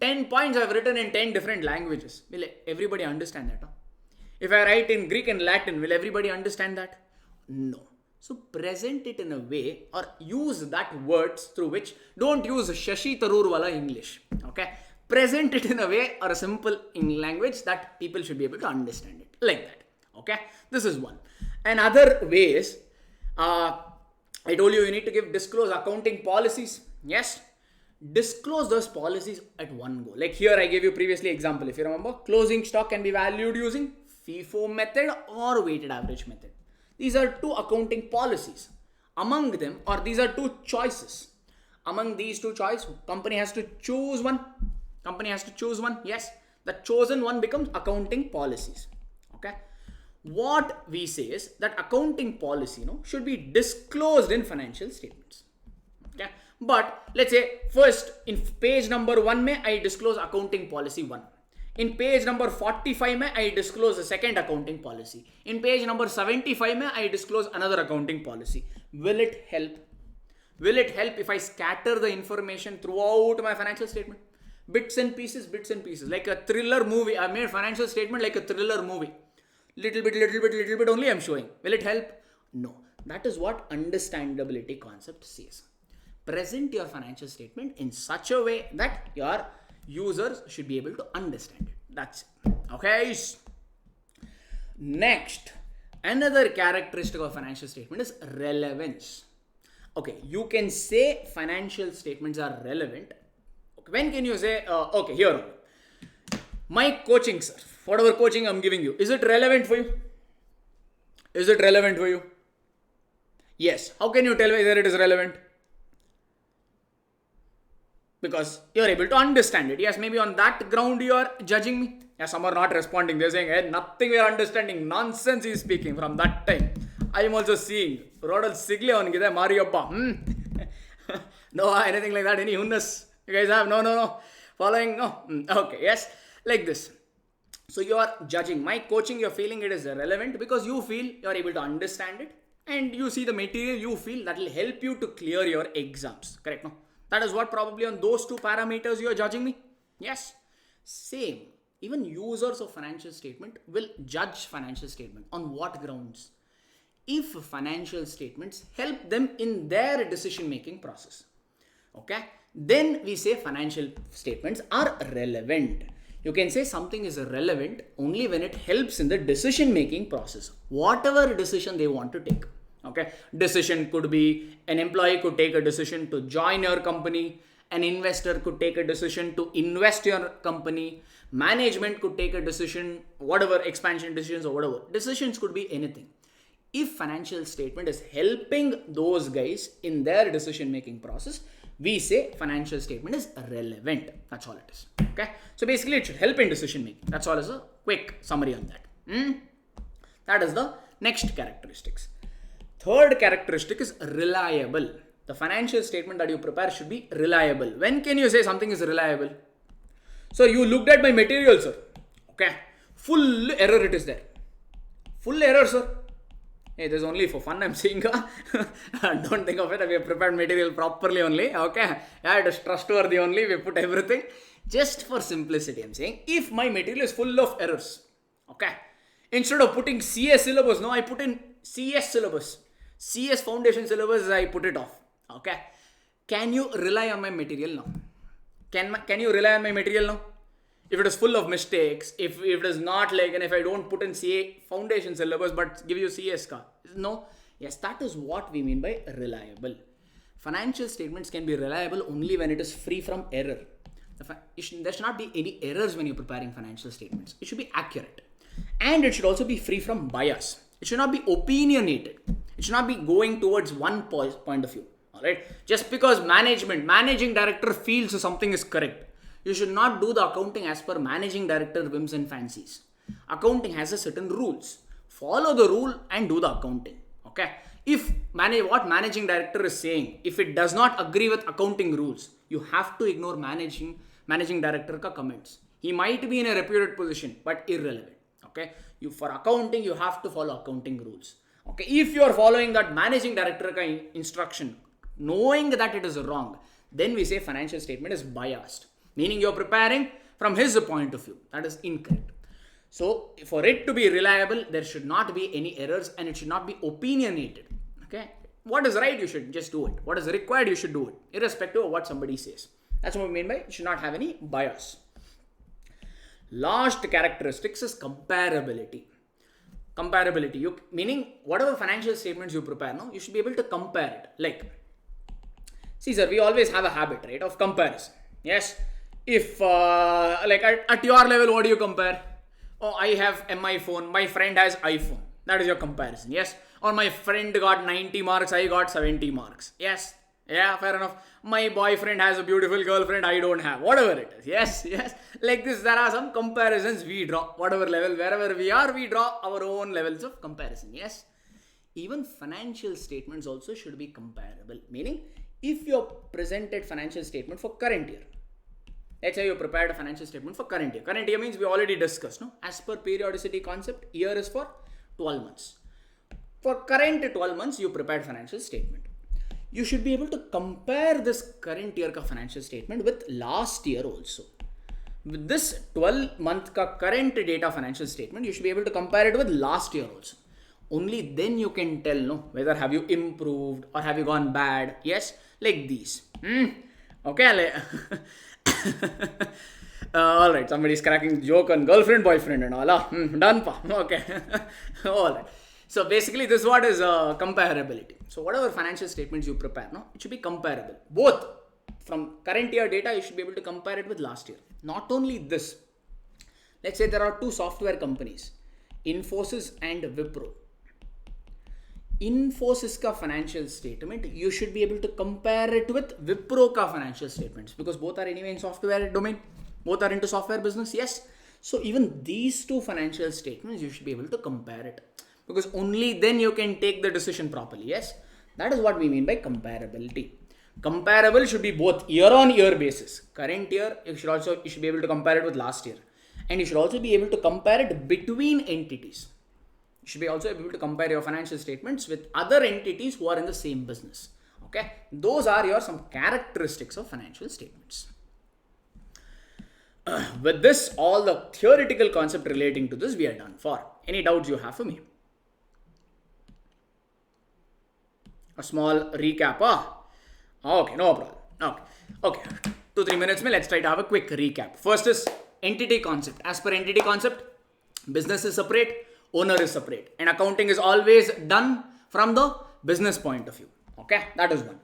A: 10 points I've written in 10 different languages. Will everybody understand that? Huh? If I write in Greek and Latin, will everybody understand that? No. So present it in a way or use that words through which, don't use Shashi Tharoor wala English. Okay? Present it in a way or a simple language that people should be able to understand it. Like that. Okay? This is one. And other ways, I told you need to disclose accounting policies. Yes? Disclose those policies at one go. Like here I gave you previously example. If you remember, closing stock can be valued using FIFO method or weighted average method. These are two accounting policies. Among them, or these are two choices. Among these two choices, company has to choose one. Yes, the chosen one becomes accounting policies. Okay. What we say is that accounting policy should be disclosed in financial statements. Okay. But let's say first in page number 1 mein I disclose accounting policy 1. In page number 45 mein I disclose a second accounting policy. In page number 75 mein I disclose another accounting policy. Will it help? Will it help if I scatter the information throughout my financial statement? Bits and pieces. Like a thriller movie. I made financial statement like a thriller movie. Little bit only I'm showing. Will it help? No. That is what understandability concept says. Present your financial statement in such a way that your users should be able to understand it. That's it. Okay. Next, another characteristic of financial statement is relevance. Okay, you can say financial statements are relevant. Okay, when can you say, okay, here, my coaching, sir, whatever coaching I'm giving you, is it relevant for you? Is it relevant for you? Yes. How can you tell whether it is relevant? Because you are able to understand it. Yes, maybe on that ground you are judging me. Yes, some are not responding. They are saying, hey, nothing we are understanding. Nonsense he is speaking from that time. I am also seeing. Rodal Sigle on Gida Marioppa. No, anything like that. Any hunness? You guys have? No. Following? No. Okay, yes. Like this. So you are judging. My coaching, you are feeling it is relevant because you feel you are able to understand it. And you see the material you feel that will help you to clear your exams. Correct? No? That is what probably on those two parameters you are judging me. Yes. Same. Even users of financial statement will judge financial statement. On what grounds? If financial statements help them in their decision making process. Okay. Then we say financial statements are relevant. You can say something is relevant only when it helps in the decision making process. Whatever decision they want to take. Okay, decision could be an employee could take a decision to join your company, an investor could take a decision to invest your company, management could take a decision, whatever expansion decisions or whatever. Decisions could be anything. If financial statement is helping those guys in their decision making process, we say financial statement is relevant. That's all it is. Okay, so basically it should help in decision making. That's all is a quick summary on that. That is the next characteristics. Third characteristic is reliable. The financial statement that you prepare should be reliable. When can you say something is reliable? So you looked at my material, sir. Okay. Full error it is there. Full error, sir. Hey, this is only for fun I'm saying. Don't think of it. We have prepared material properly only. Okay. Yeah, it is trustworthy only. We put everything. Just for simplicity, I'm saying. If my material is full of errors. Okay. Instead of putting CS syllabus, no, I put in CS syllabus. CS foundation syllabus, I put it off. Okay. Can you rely on my material now? Can you rely on my material now? If it is full of mistakes, if it is not like, and if I don't put in CA foundation syllabus but give you CS ka. No. Yes, that is what we mean by reliable. Financial statements can be reliable only when it is free from error. There should not be any errors when you're preparing financial statements. It should be accurate. And it should also be free from bias. It should not be opinionated. It should not be going towards one point of view. Alright? Just because managing director feels something is correct. You should not do the accounting as per managing director whims and fancies. Accounting has a certain rules. Follow the rule and do the accounting. Okay. If what managing director is saying, if it does not agree with accounting rules, you have to ignore managing director ka comments. He might be in a reputed position, but irrelevant. Okay. For accounting, you have to follow accounting rules. Okay. If you are following that managing director ka instruction, knowing that it is wrong, then we say financial statement is biased, meaning you are preparing from his point of view. That is incorrect. So for it to be reliable, there should not be any errors and it should not be opinionated. Okay. What is right, you should just do it. What is required, you should do it, irrespective of what somebody says. That's what we mean by it should not have any bias. Last characteristics is comparability. Comparability, meaning whatever financial statements you prepare, no, you should be able to compare it. Like, see sir, we always have a habit, right, of comparison. Yes. If like at your level, what do you compare? Oh, I have MI phone, my friend has iPhone. That is your comparison. Yes. Or my friend got 90 marks, I got 70 marks. Yes. Yeah, fair enough. My boyfriend has a beautiful girlfriend, I don't have. Whatever it is. Yes, yes. Like this, there are some comparisons we draw. Whatever level, wherever we are, we draw our own levels of comparison. Yes. Even financial statements also should be comparable. Meaning, if you're presented financial statement for current year, let's say you prepared a financial statement for current year. Current year means we already discussed, no? As per periodicity concept, year is for 12 months. For current 12 months, you prepared financial statement. You should be able to compare this current year ka financial statement with last year also. With this 12-month ka current data financial statement, you should be able to compare it with last year also. Only then you can tell, no, whether have you improved or have you gone bad. Yes, like these. Okay. All right, somebody's cracking joke on girlfriend, boyfriend and all. Done pa. Okay. All right. So basically this what is comparability. So whatever financial statements you prepare, no, it should be comparable. Both from current year data, you should be able to compare it with last year. Not only this, let's say there are two software companies, Infosys and Wipro. Infosys ka financial statement, you should be able to compare it with Wipro ka financial statements because both are anyway in software domain. Both are into software business. Yes. So even these two financial statements, you should be able to compare it because only then you can take the decision properly. Yes. That is what we mean by comparability. Comparable should be both year on year basis. Current year, you should be able to compare it with last year. And you should also be able to compare it between entities. You should be also able to compare your financial statements with other entities who are in the same business. Okay. Those are your some characteristics of financial statements. With this, all the theoretical concept relating to this we are done for. Any doubts you have for me? A small recap. Okay, no problem. Okay. 2-3 minutes, let's try to have a quick recap. First is entity concept. As per entity concept, business is separate, owner is separate, and accounting is always done from the business point of view. Okay, that is one.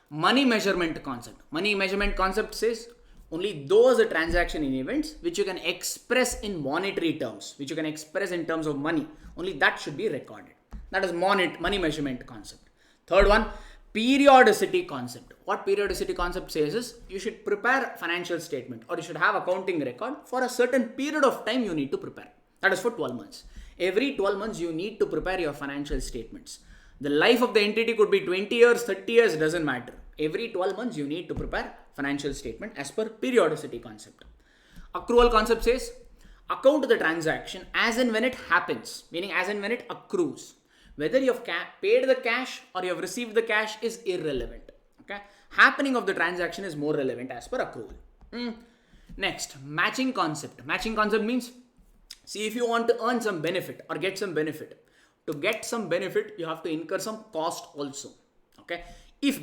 A: Money measurement concept. Money measurement concept says only those transaction in events which you can express in monetary terms, which you can express in terms of money, only that should be recorded. That is money measurement concept. Third one, periodicity concept. What periodicity concept says is you should prepare financial statement or you should have accounting record for a certain period of time you need to prepare. That is for 12 months. Every 12 months you need to prepare your financial statements. The life of the entity could be 20 years, 30 years, doesn't matter. Every 12 months you need to prepare financial statement as per periodicity concept. Accrual concept says account the transaction as and when it happens, meaning as and when it accrues. Whether you have paid the cash or you have received the cash is irrelevant. Okay, happening of the transaction is more relevant as per accrual. Next, matching concept. Matching concept means, see, if you want to earn some benefit or get some benefit, to get some benefit, you have to incur some cost also. Okay. If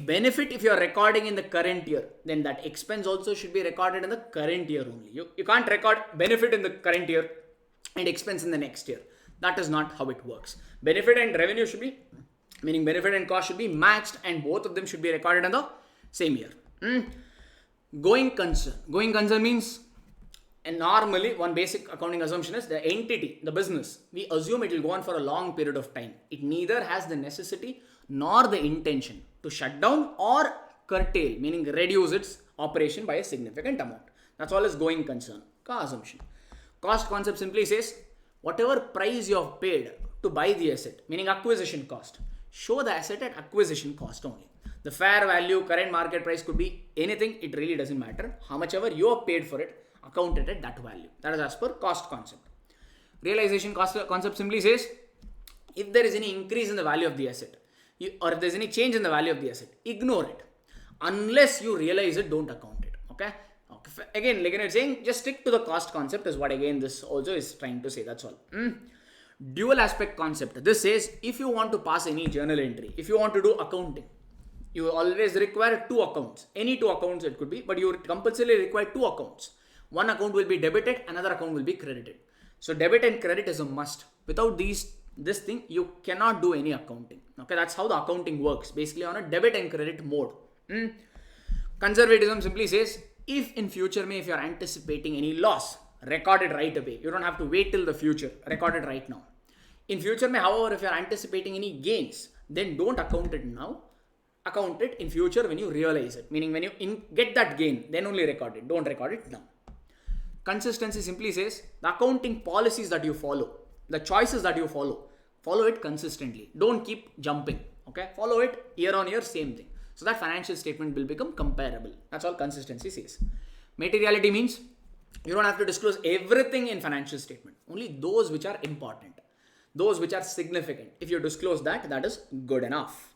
A: you are recording in the current year, then that expense also should be recorded in the current year only. You can't record benefit in the current year and expense in the next year. That is not how it works. Benefit and revenue should be, meaning benefit and cost should be matched and both of them should be recorded in the same year. Going concern. Going concern means, and normally one basic accounting assumption is the entity, the business, we assume it will go on for a long period of time. It neither has the necessity nor the intention to shut down or curtail, meaning reduce its operation by a significant amount. That's all is going concern. Assumption. Cost concept simply says whatever price you have paid to buy the asset, meaning acquisition cost, show the asset at acquisition cost only. The fair value, current market price could be anything. It really doesn't matter. How much ever you have paid for it, account it at that value. That is as per cost concept. Realization cost concept simply says, if there is any increase in the value of the asset, or if there's any change in the value of the asset, ignore it. Unless you realize it, don't account it. Okay. Again, like it's saying, just stick to the cost concept is what again this also is trying to say. That's all. Dual aspect concept. This says, if you want to pass any journal entry, if you want to do accounting, you always require two accounts. Any two accounts it could be, but you compulsorily require two accounts. One account will be debited, another account will be credited. So debit and credit is a must. Without this thing, you cannot do any accounting. Okay, that's how the accounting works. Basically on a debit and credit mode. Conservatism simply says, if in future if you are anticipating any loss, record it right away. You don't have to wait till the future. Record it right now. In future however, if you are anticipating any gains, then don't account it now. Account it in future when you realize it. Meaning when you get that gain, then only record it. Don't record it now. Consistency simply says, the accounting policies that you follow, the choices that you follow it consistently. Don't keep jumping. Okay, follow it year on year, same thing. So that financial statement will become comparable. That's all consistency says. Materiality means you don't have to disclose everything in financial statement. Only those which are important, those which are significant. If you disclose that, that is good enough.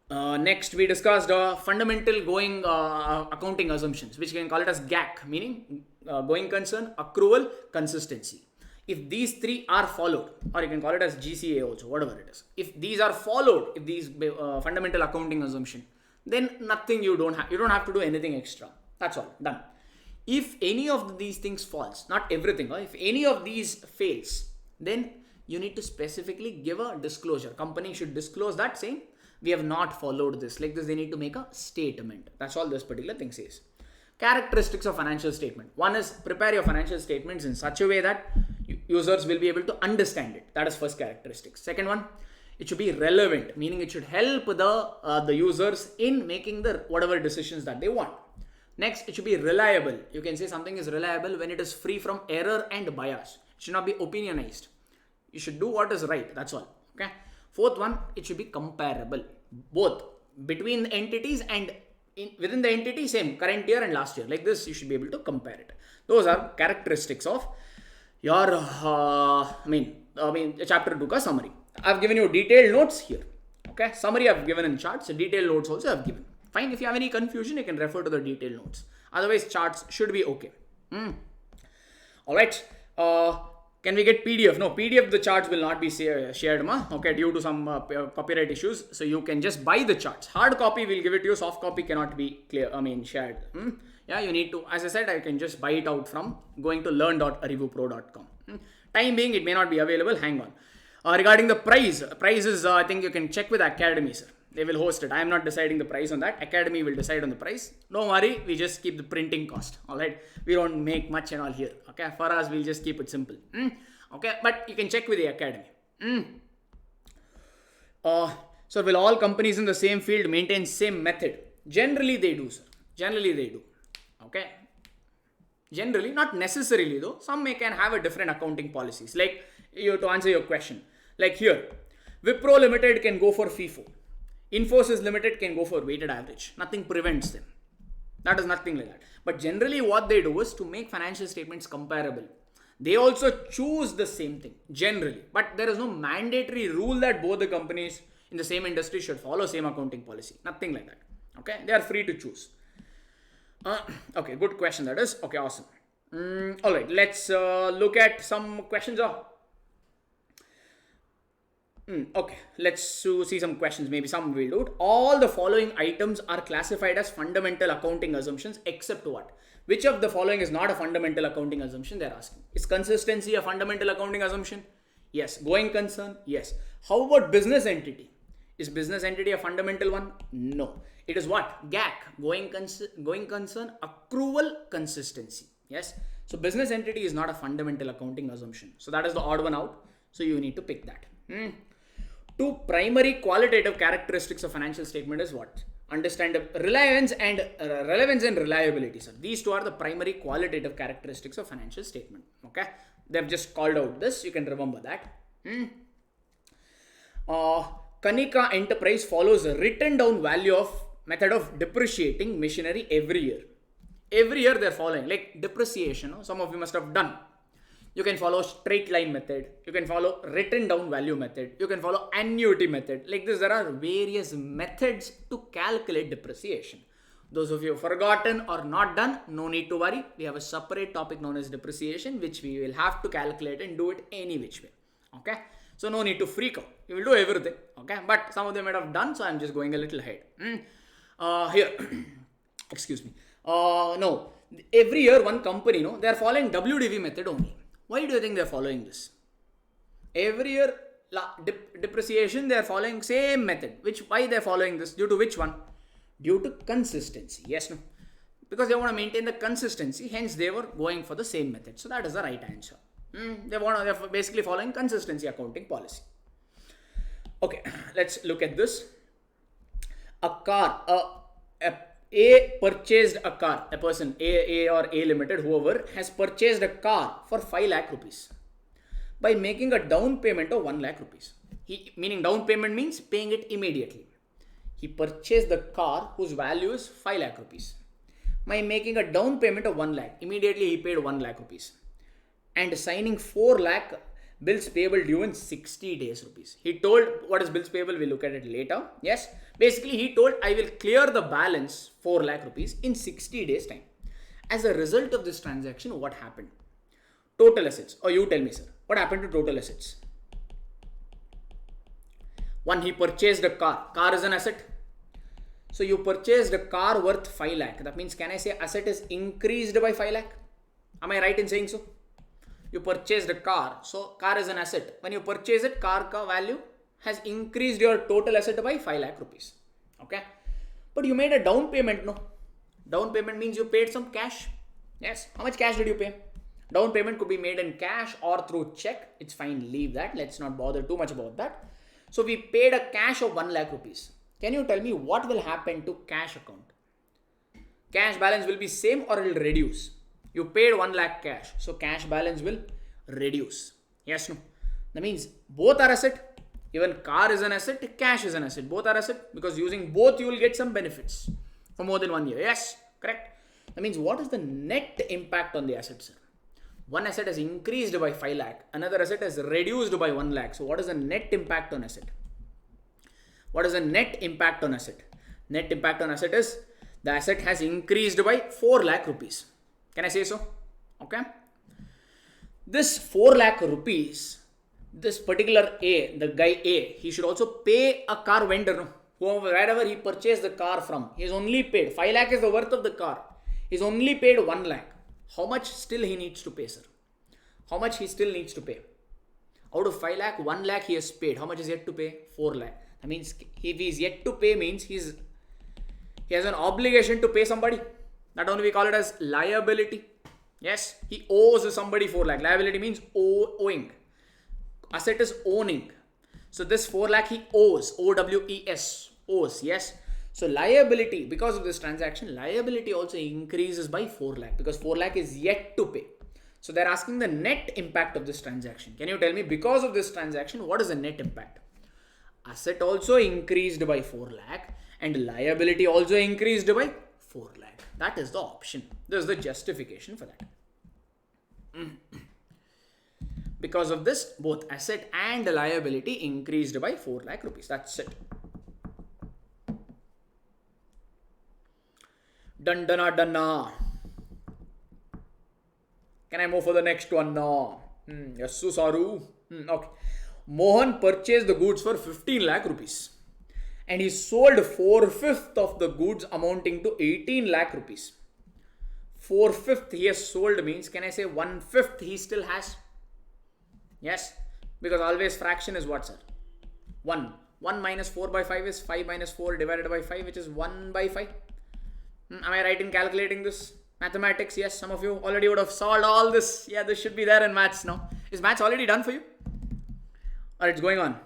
A: Next, we discussed fundamental going accounting assumptions, which you can call it as GAC, meaning going concern, accrual, consistency. If these three are followed, or you can call it as GCA also, whatever it is. If these are followed, if these fundamental accounting assumption, then nothing you don't have to do anything extra. That's all, done. If any of these things falls, not everything, if any of these fails, then you need to specifically give a disclosure. Company should disclose that saying, we have not followed this. Like this, they need to make a statement. That's all this particular thing says. Characteristics of financial statement. One is prepare your financial statements in such a way that users will be able to understand it. That is first characteristic. Second one, it should be relevant, meaning it should help the users in making the whatever decisions that they want. Next, it should be reliable. You can say something is reliable when it is free from error and bias. It should not be opinionized. You should do what is right. That's all. Okay. Fourth one, it should be comparable, both between the entities and within the entity, same current year and last year. Like this, you should be able to compare it. Those are characteristics of your chapter 2 ka summary. I've given you detailed notes here. Okay, summary I've given in charts. Detailed notes also I've given. Fine. If you have any confusion, you can refer to the detailed notes. Otherwise, charts should be okay. All right. Can we get PDF? No, PDF the charts will not be shared, okay, due to some copyright issues. So you can just buy the charts. Hard copy will give it to you. Soft copy cannot be shared. Yeah, you need to, as I said, I can just buy it out from going to learn.reviewpro.com. Time being, it may not be available. Hang on. Regarding the prices, I think you can check with Academy, sir. They will host it. I am not deciding the price on that. Academy will decide on the price. Don't worry, we just keep the printing cost. All right, we don't make much and all here. Okay, for us, we'll just keep it simple. Okay, but you can check with the Academy. So will all companies in the same field maintain same method? Generally, they do, sir. Generally, they do. Okay. Generally, not necessarily though. Some can have a different accounting policies. Like to answer your question, like here, Wipro Limited can go for FIFO. Infosys Limited can go for weighted average. Nothing prevents them. That is nothing like that. But generally what they do is to make financial statements comparable. They also choose the same thing generally. But there is no mandatory rule that both the companies in the same industry should follow same accounting policy. Nothing like that. Okay. They are free to choose. Okay. Good question that is. Okay. Awesome. All right. Let's look at some questions. Okay, let's see some questions. Maybe some will do it. All the following items are classified as fundamental accounting assumptions except what? Which of the following is not a fundamental accounting assumption? They're asking. Is consistency a fundamental accounting assumption? Yes. Going concern? Yes. How about business entity? Is business entity a fundamental one? No. It is what? GAC. Going concern, accrual, consistency. Yes. So business entity is not a fundamental accounting assumption. So that is the odd one out. So you need to pick that. Two primary qualitative characteristics of financial statement is what? Understand relevance and reliability. So these two are the primary qualitative characteristics of financial statement. Okay. They've just called out this. You can remember that. Kanika Enterprise follows a written down value of method of depreciating machinery every year. Every year they're following like depreciation. Some of you must have done. You can follow straight line method. You can follow written down value method. You can follow annuity method. Like this, there are various methods to calculate depreciation. Those of you who have forgotten or not done, no need to worry. We have a separate topic known as depreciation, which we will have to calculate and do it any which way. Okay. So no need to freak out. You will do everything. Okay. But some of them might have done, so I'm just going a little ahead. Here, excuse me. No. Every year one company, they are following WDV method only. Why do you think they are following this? Every year depreciation, they are following same method. Why they are following this? Due to which one? Due to consistency. Yes, no. Because they want to maintain the consistency. Hence, they were going for the same method. So that is the right answer. They're basically following consistency accounting policy. Okay, let's look at this. A car. A purchased a car. A person, A or A Limited, whoever, has purchased a car for 5 lakh rupees by making a down payment of 1 lakh rupees. Meaning down payment means paying it immediately. He purchased the car whose value is 5 lakh rupees. By making a down payment of 1 lakh, immediately he paid 1 lakh rupees. And signing 4 lakh bills payable due in 60 days rupees. He told what is bills payable, we'll look at it later. Yes, basically he told I will clear the balance 4 lakh rupees in 60 days time. As a result of this transaction, what happened? Total assets. Or you tell me, sir, what happened to total assets? One, he purchased a car. Car is an asset. So you purchased a car worth 5 lakh. That means, can I say asset is increased by 5 lakh? Am I right in saying so? You purchased a car. So car is an asset. When you purchase it, car value has increased your total asset by 5 lakh rupees. Okay. But you made a down payment, no? Down payment means you paid some cash. Yes. How much cash did you pay? Down payment could be made in cash or through check. It's fine. Leave that. Let's not bother too much about that. So we paid a cash of 1 lakh rupees. Can you tell me what will happen to cash account? Cash balance will be same or it will reduce? You paid 1 lakh cash. So cash balance will reduce. Yes, no? That means both are asset. Even car is an asset, cash is an asset. Both are asset because using both you will get some benefits for more than 1 year. Yes, correct. That means what is the net impact on the asset, sir? One asset has increased by 5 lakh. Another asset has reduced by 1 lakh. So what is the net impact on asset? What is the net impact on asset? Net impact on asset is the asset has increased by 4 lakh rupees. Can I say so? Okay. This 4 lakh rupees, this particular A, the guy A, he should also pay a car vendor. No? Wherever he purchased the car from, he is only paid. 5 lakh is the worth of the car. He's only paid 1 lakh. How much still he needs to pay, sir? How much he still needs to pay? Out of 5 lakh, 1 lakh he has paid. How much is yet to pay? 4 lakh. That means if he is yet to pay means he has an obligation to pay somebody. That only we call it as liability. Yes, he owes somebody 4 lakh. Liability means owing. Asset is owning. So this 4 lakh he owes. O-W-E-S. Owes. Yes. So liability, because of this transaction, liability also increases by 4 lakh because 4 lakh is yet to pay. So they're asking the net impact of this transaction. Can you tell me because of this transaction, what is the net impact? Asset also increased by 4 lakh and liability also increased by 4 lakh. That is the option. This is the justification for that. Because of this, both asset and liability increased by 4 lakh rupees. That's it. Dana. Can I move for the next one now? Yes, Saru. Okay. Mohan purchased the goods for 15 lakh rupees and he sold 4/5 of the goods amounting to 18 lakh rupees. 4/5 he has sold means, can I say 1/5 he still has? Yes, because always fraction is what, sir? 1. 1 minus 4 by 5 is 5 minus 4 divided by 5, which is 1 by 5. Am I right in calculating this? Mathematics, yes. Some of you already would have solved all this. Yeah, this should be there in maths now. Is maths already done for you? Or it's going on?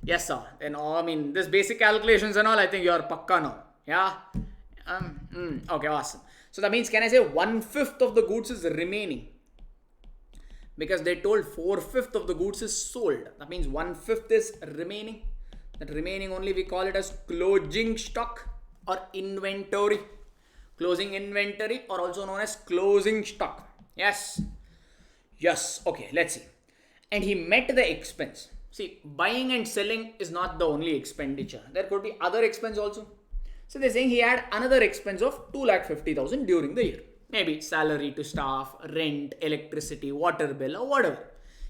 A: Yes, sir. Then, this basic calculations and all, I think you are pakka now. Yeah? Okay, awesome. So that means, can I say 1/5 of the goods is remaining? because they told 4/5 of the goods is sold. That means 1/5 is remaining. That remaining only we call it as closing stock or inventory. Closing inventory, or also known as closing stock. Yes. Yes. Okay, let's see. And he met the expense. See, buying and selling is not the only expenditure. There could be other expense also. So they're saying he had another expense of 2,50,000 during the year. Maybe salary to staff, rent, electricity, water bill, or whatever.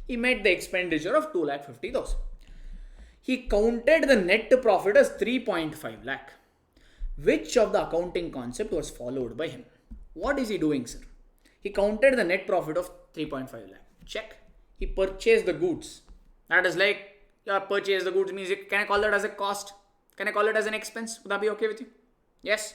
A: He met the expenditure of 2,50,000. He counted the net profit as 3.5 lakh. Which of the accounting concept was followed by him? What is he doing, sir? He counted the net profit of 3.5 lakh. Check. He purchased the goods. That is like, purchase the goods means, can I call that as a cost? Can I call it as an expense? Would that be okay with you? Yes.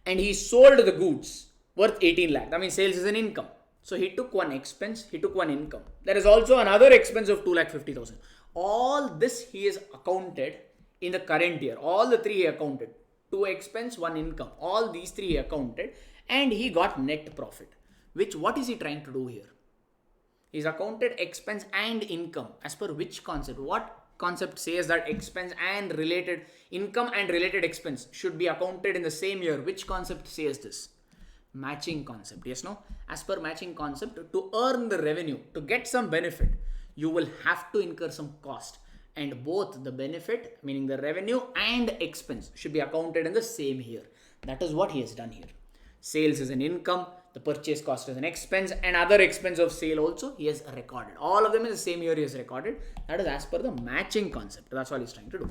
A: And he sold the goods worth 18 lakh. That means sales is an income. So he took one expense, he took one income. There is also another expense of 2,50,000. All this he is accounted in the current year. All the three he accounted. Two expense, one income. All these three he accounted, and he got net profit. What is he trying to do here? He's accounted expense and income. As per which concept? What concept says that expense and related income and related expense should be accounted in the same year? Which concept says this? Matching concept. Yes, no? As per matching concept, to earn the revenue, to get some benefit, you will have to incur some cost. And both the benefit, meaning the revenue, and expense should be accounted in the same year. That is what he has done here. Sales is an income, the purchase cost is an expense, and other expense of sale also he has recorded. All of them in the same year he has recorded. That is as per the matching concept. That's all he's trying to do.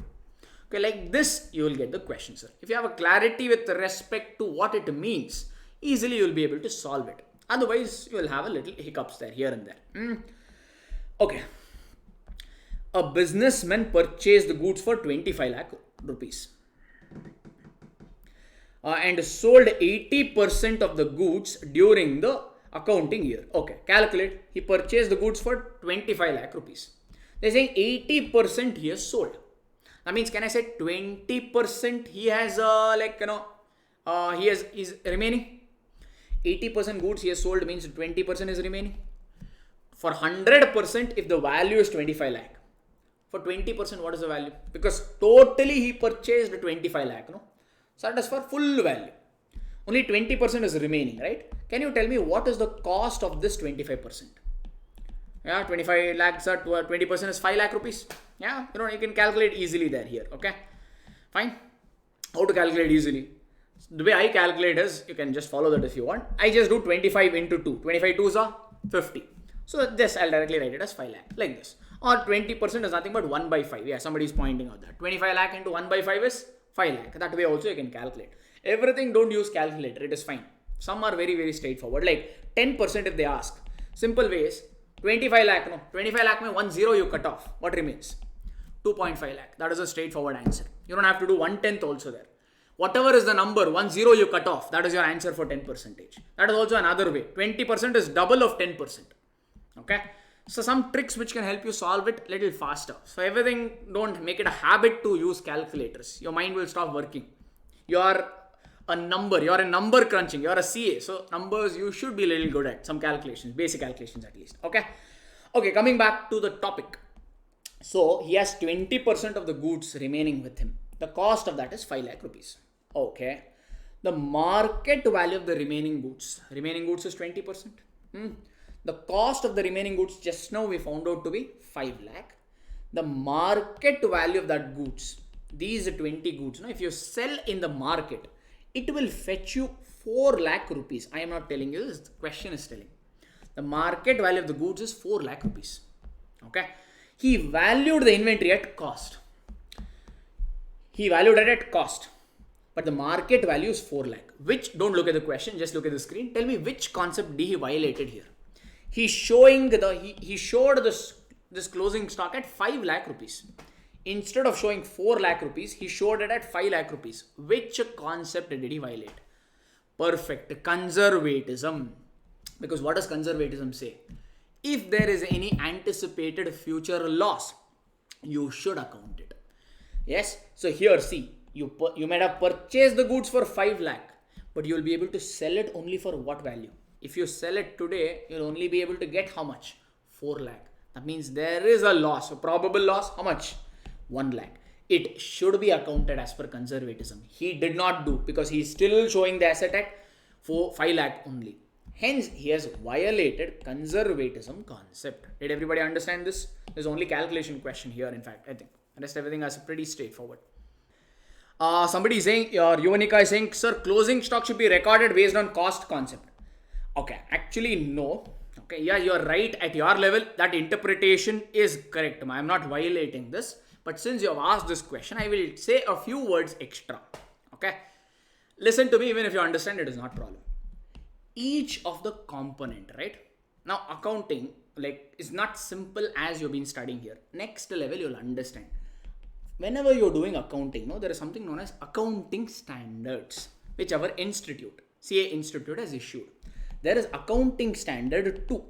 A: Okay, like this you will get the question, sir. If you have a clarity with respect to what it means, easily you will be able to solve it. Otherwise, you will have a little hiccups there, here and there. Okay. A businessman purchased the goods for 25 lakh rupees. And sold 80% of the goods during the accounting year. Okay, calculate. He purchased the goods for 25 lakh rupees. They're saying 80% he has sold. That means, can I say 20% he has is remaining? 80% goods he has sold means 20% is remaining. For 100%, if the value is 25 lakh. For 20%, what is the value? Because totally he purchased 25 lakh, no? So that is for full value. Only 20% is remaining, right? Can you tell me what is the cost of this 25%? Yeah, 25 lakhs at 20% is 5 lakh rupees. Yeah, you can calculate easily there here. Okay, fine. How to calculate easily? The way I calculate is, you can just follow that if you want. I just do 25 into 2. 25 2s are 50. So this I'll directly write it as 5 lakh, like this. Or 20% is nothing but 1 by 5. Yeah, somebody is pointing out that. 25 lakh into 1 by 5 is 5 lakh. That way also you can calculate. Everything don't use calculator. It is fine. Some are very, very straightforward. Like 10% if they ask. Simple way is 25 lakh. No, 25 lakh mein 1 0 you cut off. What remains? 2.5 lakh. That is a straightforward answer. You don't have to do 1/10 also there. Whatever is the number, 1 0 you cut off. That is your answer for 10%. That is also another way. 20% is double of 10%. Okay. So some tricks which can help you solve it a little faster. So everything, don't make it a habit to use calculators. Your mind will stop working. You are in number crunching, you are a CA. So numbers you should be a little good at. Some calculations, basic calculations at least. Okay. Okay, coming back to the topic. So he has 20% of the goods remaining with him. The cost of that is 5 lakh rupees. Okay. The market value of the remaining goods is 20%. The cost of the remaining goods just now we found out to be 5 lakh. The market value of that goods, these 20 goods, if you sell in the market, it will fetch you 4 lakh rupees. I am not telling you this, the question is telling. The market value of the goods is 4 lakh rupees. Okay. He valued the inventory at cost. But the market value is 4 lakh. Don't look at the question, just look at the screen. Tell me which concept D he violated here. He showed this closing stock at 5 lakh rupees. Instead of showing 4 lakh rupees, he showed it at 5 lakh rupees. Which concept did he violate? Perfect. Conservatism. Because what does conservatism say? If there is any anticipated future loss, you should account it. Yes. So here, see, you might have purchased the goods for 5 lakh, but you will be able to sell it only for what value? If you sell it today, you'll only be able to get how much? 4 lakh. That means there is a loss, a probable loss. How much? 1 lakh. It should be accounted as per conservatism. He did not do, because he is still showing the asset at 5 lakh only. Hence, he has violated conservatism concept. Did everybody understand this? There's only calculation question here, in fact, I think. The rest everything is pretty straightforward. Somebody is saying, Yuvanika is saying, sir, closing stock should be recorded based on cost concept. Okay, actually no. Okay, yeah, you're right at your level. That interpretation is correct. I'm not violating this. But since you have asked this question, I will say a few words extra. Okay, listen to me, even if you understand, it is not a problem. Each of the component, right? Now, accounting is not simple as you've been studying here. Next level, you'll understand. Whenever you're doing accounting, there is something known as accounting standards, which our institute, CA Institute, has issued. There is accounting standard 2,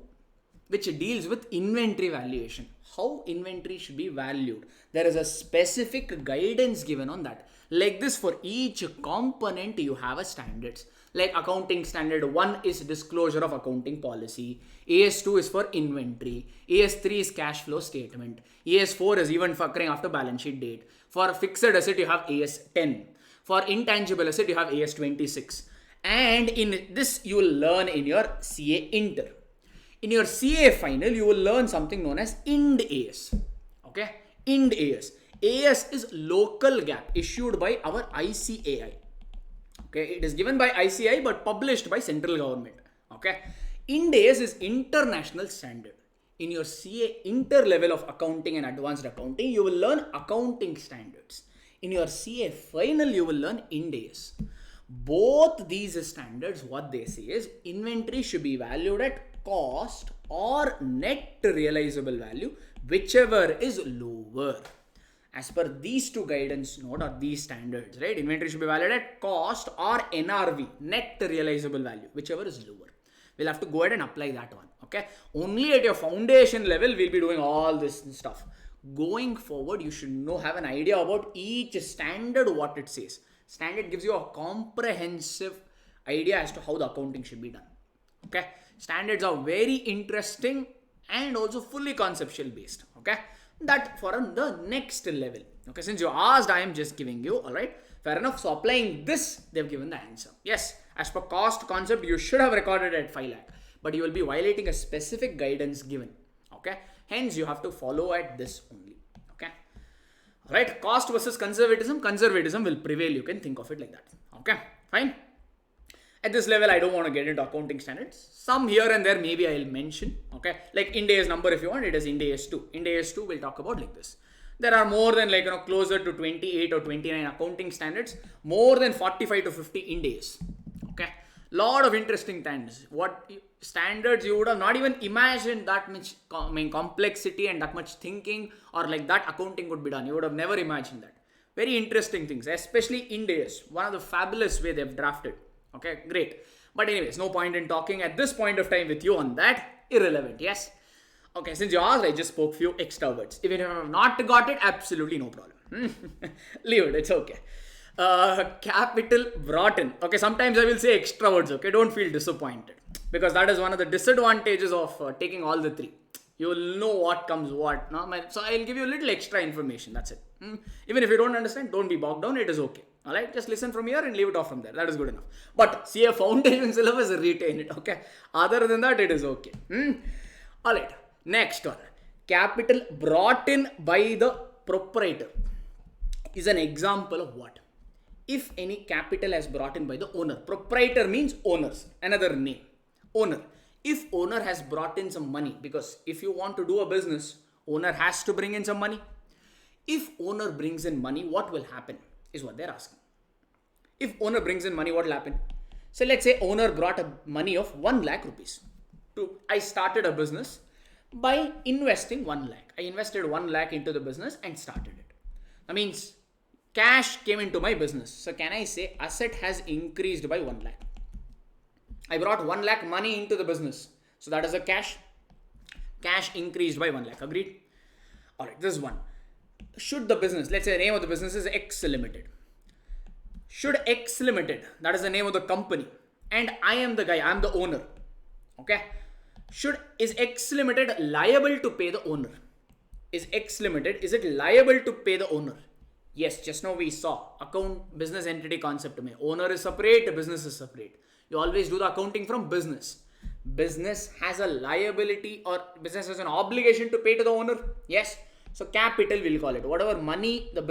A: which deals with inventory valuation. How inventory should be valued. There is a specific guidance given on that. Like this, for each component, you have a standards. Like accounting standard 1 is disclosure of accounting policy. AS2 is for inventory. AS3 is cash flow statement. AS4 is even occurring after balance sheet date. For fixed asset, you have AS10. For intangible asset, you have AS26. And in this, you will learn in your CA Inter. In your CA final, you will learn something known as Ind AS. Okay? Ind AS. AS is local GAAP issued by our ICAI. Okay, it is given by ICAI but published by central government. Okay, Ind AS is international standard. In your CA inter level of accounting and advanced accounting, you will learn accounting standards. In your CA final, you will learn Ind AS. Both these standards, what they say is inventory should be valued at cost or net realizable value, whichever is lower. As per these two guidance note or these standards, right? Inventory should be valued at cost or NRV, net realizable value, whichever is lower. We'll have to go ahead and apply that one. Okay. Only at your foundation level, we'll be doing all this stuff. Going forward, you should have an idea about each standard, what it says. Standard gives you a comprehensive idea as to how the accounting should be done. Okay. Standards are very interesting and also fully conceptual based. Okay. That for the next level. Okay, since you asked, I am just giving you, alright, fair enough. So applying this, they've given the answer. Yes, as per cost concept, you should have recorded at 5 lakh, but you will be violating a specific guidance given. Okay, hence you have to follow at this only. Okay, alright, cost versus conservatism. Conservatism will prevail. You can think of it like that. Okay, fine. At this level, I don't want to get into accounting standards. Some here and there, maybe I'll mention. Okay, like Ind AS number, if you want, it is Ind AS 2. Ind AS 2 we'll talk about like this. There are more than closer to 28 or 29 accounting standards, more than 45 to 50 Ind AS. Okay, lot of interesting things. What standards you would have not even imagined that much complexity and that much thinking or like that accounting would be done. You would have never imagined that. Very interesting things, especially Ind AS. One of the fabulous way they've drafted. Okay, great. But anyways, no point in talking at this point of time with you on that. Irrelevant, yes? Okay, since you asked, I just spoke few extra words. Even if I have not got it, absolutely no problem. Leave it, it's okay. Capital brought in. Okay, sometimes I will say extra words, okay? Don't feel disappointed. Because that is one of the disadvantages of taking all the three. You will know what comes what. No? So I'll give you a little extra information, that's it. Even if you don't understand, don't be bogged down, it is okay. Alright, just listen from here and leave it off from there. That is good enough. But see a foundation syllabus, retain it. Okay. Other than that, it is okay. Alright. Next one. Capital brought in by the proprietor is an example of what? If any capital has brought in by the owner. Proprietor means owners. Another name. Owner. If owner has brought in some money, because if you want to do a business, owner has to bring in some money. If owner brings in money, what will happen? Is what they're asking. If owner brings in money, what will happen? So let's say owner brought a money of 1 lakh rupees. I started a business by investing 1 lakh. I invested 1 lakh into the business and started it. That means cash came into my business. So can I say asset has increased by 1 lakh? I brought 1 lakh money into the business. So that is a cash. Cash increased by 1 lakh. Agreed? Alright, this is one. Should the business, let's say the name of the business is X Limited. Should X Limited, that is the name of the company, and I am the guy, I am the owner. Okay. Is X Limited liable to pay the owner? Is X Limited, is it liable to pay the owner? Yes, just now we saw account business entity concept. Owner is separate, business is separate. You always do the accounting from business. Business has a liability or business has an obligation to pay to the owner. Yes. So capital we'll call it. Whatever money the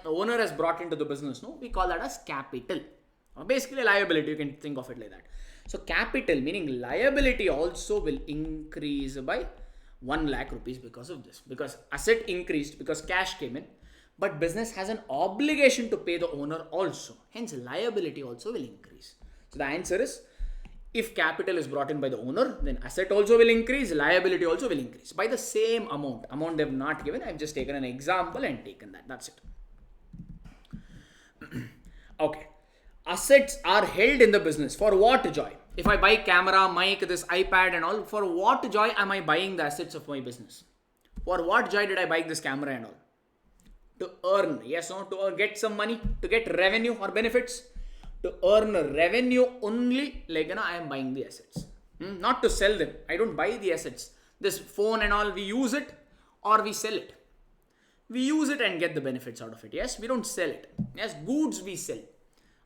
A: owner has brought into the business, no, we call that as capital. Basically liability, you can think of it like that. So capital meaning liability also will increase by 1 lakh rupees because of this. Because asset increased because cash came in, but business has an obligation to pay the owner also. Hence liability also will increase. So the answer is, if capital is brought in by the owner, then asset also will increase, liability also will increase by the same amount. Amount they've not given, I've just taken an example and taken that. That's it. Okay. Assets are held in the business. For what joy? If I buy camera, mic, this iPad and all, for what joy am I buying the assets of my business? For what joy did I buy this camera and all? To earn, yes or no? To get some money, to get revenue or benefits. To earn revenue only, like I am buying the assets. Not to sell them. I don't buy the assets. This phone and all, we use it or we sell it. We use it and get the benefits out of it. Yes, we don't sell it. Yes, goods we sell.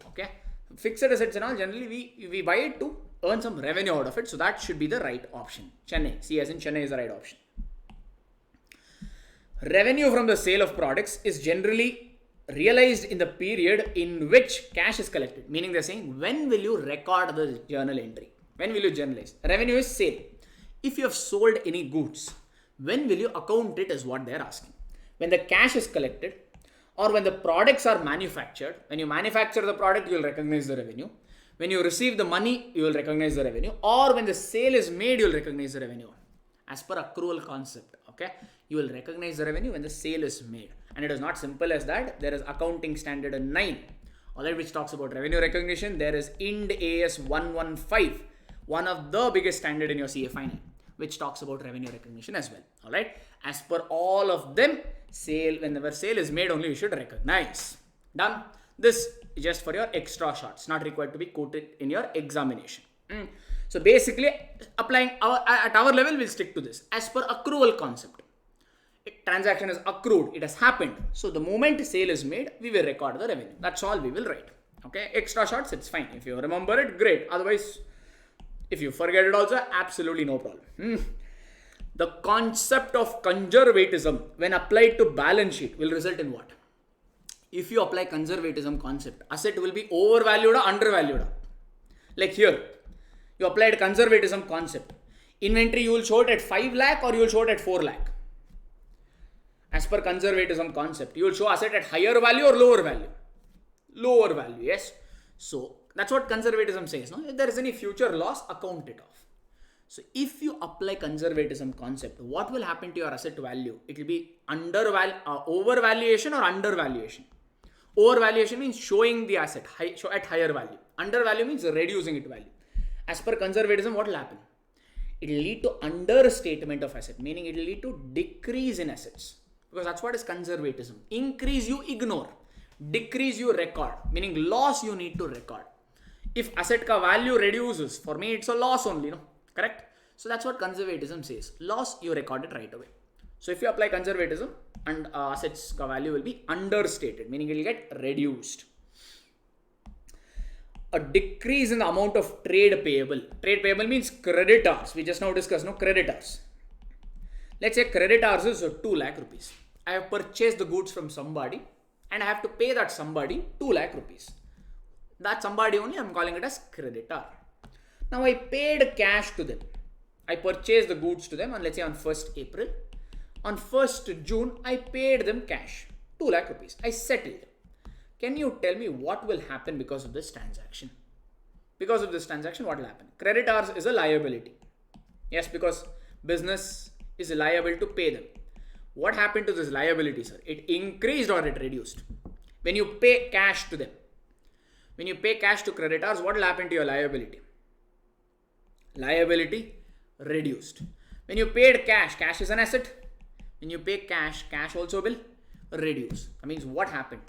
A: Okay, fixed assets and all, generally we buy it to earn some revenue out of it. So that should be the right option. Chennai, C as in Chennai is the right option. Revenue from the sale of products is generally realized in the period in which cash is collected. Meaning they're saying, when will you record the journal entry? When will you journalize? Revenue is sale. If you have sold any goods, when will you account it is what they're asking. When the cash is collected, or when the products are manufactured. When you manufacture the product, you will recognize the revenue. When you receive the money, you will recognize the revenue. Or when the sale is made, you will recognize the revenue. As per accrual concept, okay? You will recognize the revenue when the sale is made. And it is not simple as that. There is accounting standard 9, alright, which talks about revenue recognition. There is Ind AS 115, one of the biggest standard in your CA final, which talks about revenue recognition as well. Alright, as per all of them, whenever sale is made, only you should recognize. Done. This is just for your extra shots, not required to be quoted in your examination. So basically, applying at our level, we'll stick to this. As per accrual concept, transaction is accrued, it has happened. So the moment sale is made, we will record the revenue. That's all we will write. Okay, extra shots, it's fine. If you remember it, great. Otherwise, if you forget it also, absolutely no problem. The concept of conservatism when applied to balance sheet will result in what? If you apply conservatism concept, asset will be overvalued or undervalued. Like here, you applied conservatism concept. Inventory, you will show it at 5 lakh or you will show it at 4 lakh. As per conservatism concept, you will show asset at higher value or lower value. Lower value, yes. So that's what conservatism says. No? If there is any future loss, account it off. So if you apply conservatism concept, what will happen to your asset value? It will be overvaluation or undervaluation. Overvaluation means showing the asset at higher value. Undervalue means reducing its value. As per conservatism, what will happen? It will lead to understatement of asset, meaning it will lead to decrease in assets. Because that's what is conservatism. Increase you ignore. Decrease you record, meaning loss you need to record. If asset ka value reduces, for me it's a loss only, no? Correct? So that's what conservatism says. Loss, you record it right away. So if you apply conservatism, and assets ka value will be understated, meaning it will get reduced. A decrease in the amount of trade payable. Trade payable means creditors. We just now discussed, no? Creditors. Let's say creditors is 2 lakh rupees. I have purchased the goods from somebody and I have to pay that somebody 2 lakh rupees. That somebody only I'm calling it as creditor. Now I paid cash to them. I purchased the goods to them on, let's say, on 1st April. On 1st June, I paid them cash, 2 lakh rupees. I settled. Can you tell me what will happen because of this transaction? Because of this transaction, what will happen? Creditors is a liability. Yes, because business is liable to pay them. What happened to this liability, sir? It increased or it reduced? When you pay cash to them. When you pay cash to creditors, what will happen to your liability? Liability reduced. When you paid cash, cash is an asset. When you pay cash, cash also will reduce. That means what happened?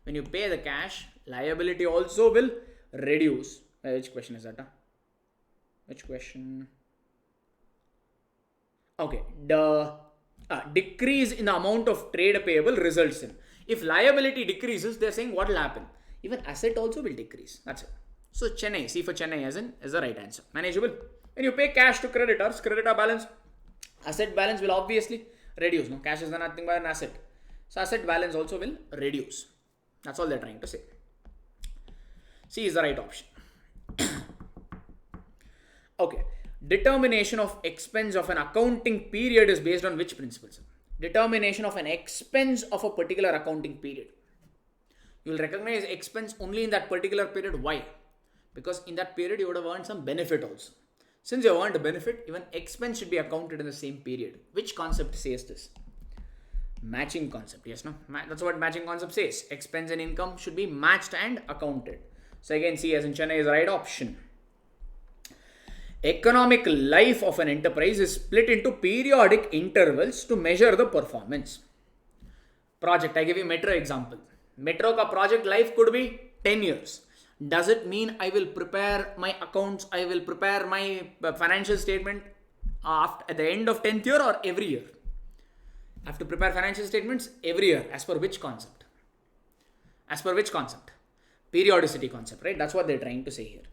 A: When you pay the cash, liability also will reduce. Which question is that? Which question? Okay, the decrease in the amount of trade payable results in. If liability decreases, they're saying what will happen? Even asset also will decrease. That's it. So Chennai, C for Chennai is the right answer. Manageable. When you pay cash to creditors, creditor balance, asset balance will obviously reduce. No, cash is nothing but an asset. So asset balance also will reduce. That's all they're trying to say. C is the right option. Okay. Determination of expense of an accounting period is based on which principles? Determination of an expense of a particular accounting period. You will recognize expense only in that particular period. Why? Because in that period you would have earned some benefit also. Since you have earned a benefit, even expense should be accounted in the same period. Which concept says this? Matching concept. Yes, no? That's what matching concept says. Expense and income should be matched and accounted. So again, C as in Chennai is the right option. Economic life of an enterprise is split into periodic intervals to measure the performance. Project, I give you Metro example. Metro ka project life could be 10 years. Does it mean I will prepare my accounts, I will prepare my financial statement at the end of 10th year or every year? I have to prepare financial statements every year. As per which concept? As per which concept? Periodicity concept, right? That's what they're trying to say here.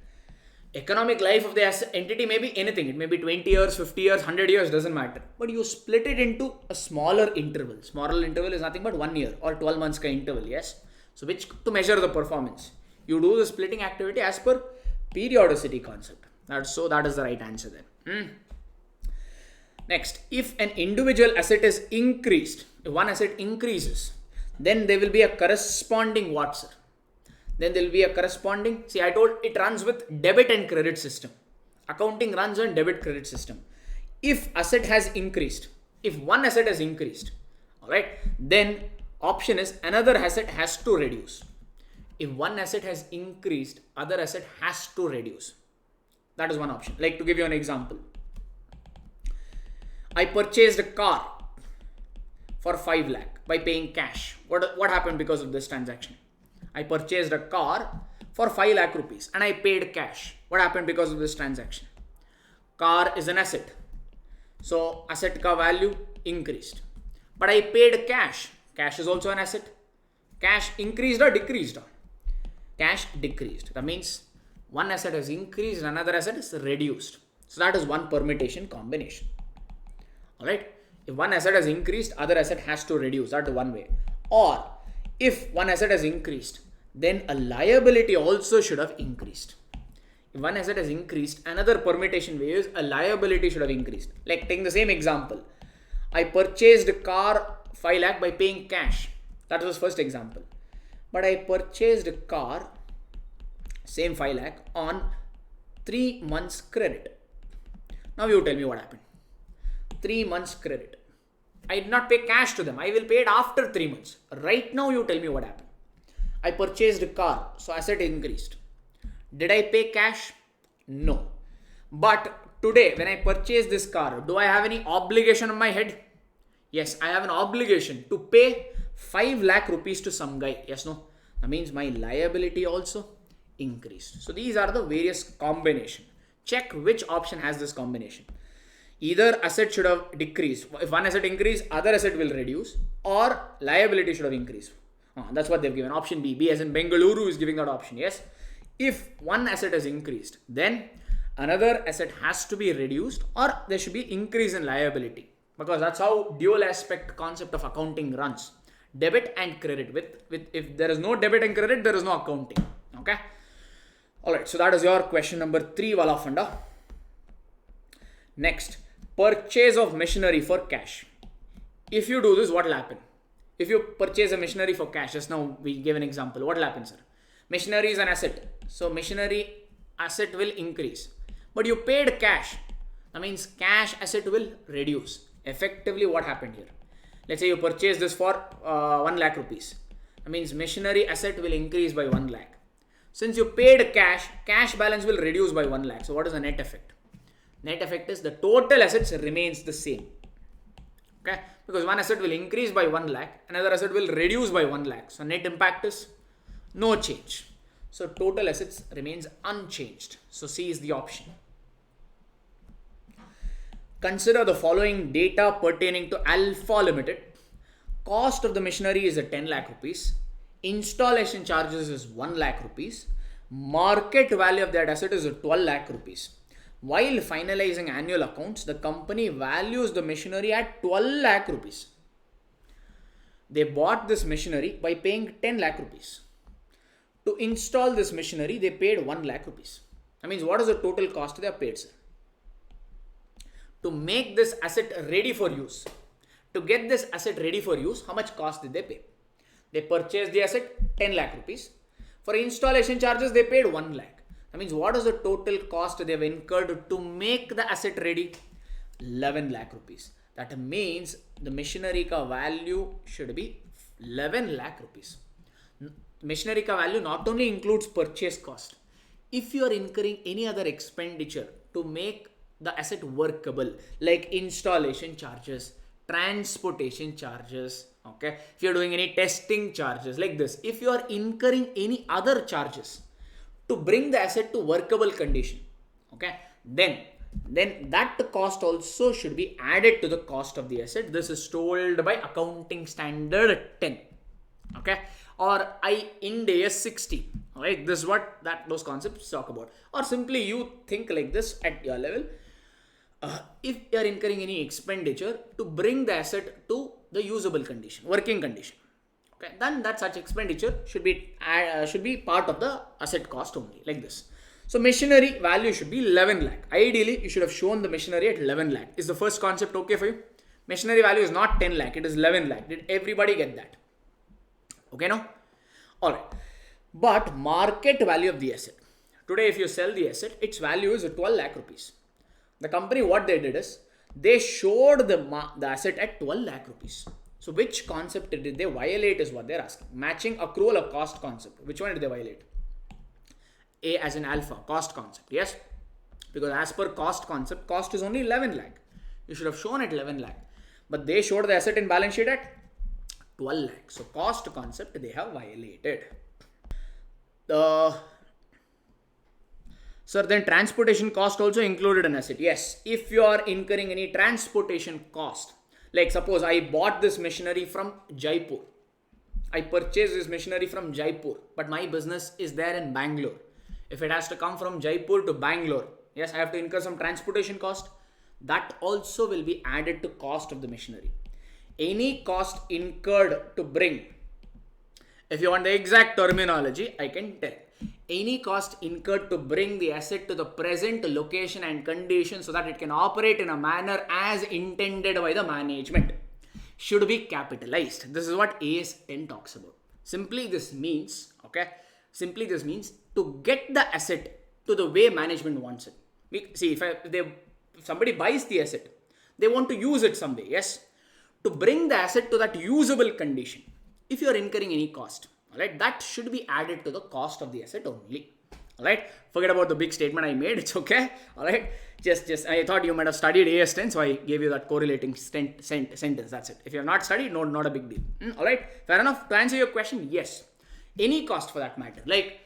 A: Economic life of the entity may be anything. It may be 20 years, 50 years, 100 years, doesn't matter. But you split it into a smaller interval. Smaller interval is nothing but 1 year or 12 months ka interval, yes? So which to measure the performance. You do the splitting activity as per periodicity concept. That is the right answer then. Next, if an individual asset is increased, if one asset increases, then there will be a corresponding what, sir? Then there will be a corresponding, see I told it runs with debit and credit system. Accounting runs on debit credit system. If asset has increased, if one asset has increased, alright, then option is another asset has to reduce. If one asset has increased, other asset has to reduce. That is one option. Like to give you an example. I purchased a car for 5 lakh by paying cash. What happened because of this transaction? I purchased a car for 5 lakh rupees and I paid cash. What happened because of this transaction? Car is an asset. So asset ka value increased. But I paid cash. Cash is also an asset. Cash increased or decreased? Cash decreased. That means one asset has increased, another asset is reduced. So that is one permutation combination. Alright. If one asset has increased, other asset has to reduce. That is one way. Or if one asset has increased, then a liability also should have increased. If one asset has increased, another permutation way is a liability should have increased. Like taking the same example. I purchased a car 5 lakh by paying cash. That was first example. But I purchased a car, same 5 lakh, on 3 months credit. Now you tell me what happened. 3 months credit. I did not pay cash to them. I will pay it after 3 months. Right now you tell me what happened. I purchased a car, so asset increased. Did I pay cash? No. But today when I purchase this car, do I have any obligation on my head? Yes, I have an obligation to pay 5 lakh rupees to some guy. Yes, no? That means my liability also increased. So these are the various combination. Check which option has this combination. Either asset should have decreased. If one asset increased, other asset will reduce, or liability should have increased. That's what they've given. Option B. B as in Bengaluru is giving that option. Yes. If one asset has increased, then another asset has to be reduced, or there should be increase in liability. Because that's how dual aspect concept of accounting runs. Debit and credit. With if there is no debit and credit, there is no accounting. Okay. Alright. So that is your question number 3, Wala Funda. Next. Purchase of machinery for cash. If you do this, what will happen? If you purchase a machinery for cash, just now we gave an example. What will happen, sir? Machinery is an asset. So machinery asset will increase. But you paid cash. That means cash asset will reduce. Effectively, what happened here? Let's say you purchase this for 1 lakh rupees. That means machinery asset will increase by 1 lakh. Since you paid cash, cash balance will reduce by 1 lakh. So what is the net effect? Net effect is the total assets remains the same. Okay, because one asset will increase by 1 lakh, another asset will reduce by 1 lakh. So net impact is no change. So total assets remains unchanged. So C is the option. Consider the following data pertaining to Alpha Limited. Cost of the machinery is at 10 lakh rupees. Installation charges is 1 lakh rupees. Market value of that asset is 12 lakh rupees. While finalizing annual accounts, the company values the machinery at 12 lakh rupees. They bought this machinery by paying 10 lakh rupees. To install this machinery, they paid 1 lakh rupees. That means what is the total cost they have paid, sir? To make this asset ready for use, to get this asset ready for use, how much cost did they pay? They purchased the asset 10 lakh rupees. For installation charges, they paid 1 lakh. That means what is the total cost they have incurred to make the asset ready? 11 lakh rupees. That means the machinery ka value should be 11 lakh rupees. Machinery ka value not only includes purchase cost. If you are incurring any other expenditure to make the asset workable, like installation charges, transportation charges, okay, if you are doing any testing charges like this, if you are incurring any other charges to bring the asset to workable condition, okay, then that cost also should be added to the cost of the asset. This is told by accounting standard 10, okay, or Ind AS 60. Right, this is what those concepts talk about. Or simply you think like this at your level. If you are incurring any expenditure to bring the asset to the usable condition, working condition, okay, then that such expenditure should be part of the asset cost only, like this. So machinery value should be 11 lakh. Ideally, you should have shown the machinery at 11 lakh. Is the first concept okay for you? Machinery value is not 10 lakh, it is 11 lakh. Did everybody get that? Okay, now? Alright. But market value of the asset. Today, if you sell the asset, its value is 12 lakh rupees. The company, what they did is, they showed the asset at 12 lakh rupees. So which concept did they violate is what they're asking. Matching accrual or cost concept. Which one did they violate? A as in alpha, cost concept. Yes. Because as per cost concept, cost is only 11 lakh. You should have shown at 11 lakh. But they showed the asset in balance sheet at 12 lakh. So cost concept they have violated. Sir, then transportation cost also included in asset. Yes, if you are incurring any transportation cost, like suppose I bought this machinery from Jaipur. I purchased this machinery from Jaipur, but my business is there in Bangalore. If it has to come from Jaipur to Bangalore, yes, I have to incur some transportation cost. That also will be added to cost of the machinery. Any cost incurred to bring, if you want the exact terminology, I can tell. Any cost incurred to bring the asset to the present location and condition so that it can operate in a manner as intended by the management should be capitalized. This is what AS 10 talks about. Simply this means, okay, to get the asset to the way management wants it. See, if somebody buys the asset, they want to use it someday, yes. To bring the asset to that usable condition, if you are incurring any cost, alright, that should be added to the cost of the asset only. Alright, forget about the big statement I made, it's okay. Alright, just I thought you might have studied AS 10, so I gave you that correlating sentence, that's it. If you have not studied, no, not a big deal. Alright, fair enough. To answer your question, yes, any cost for that matter, like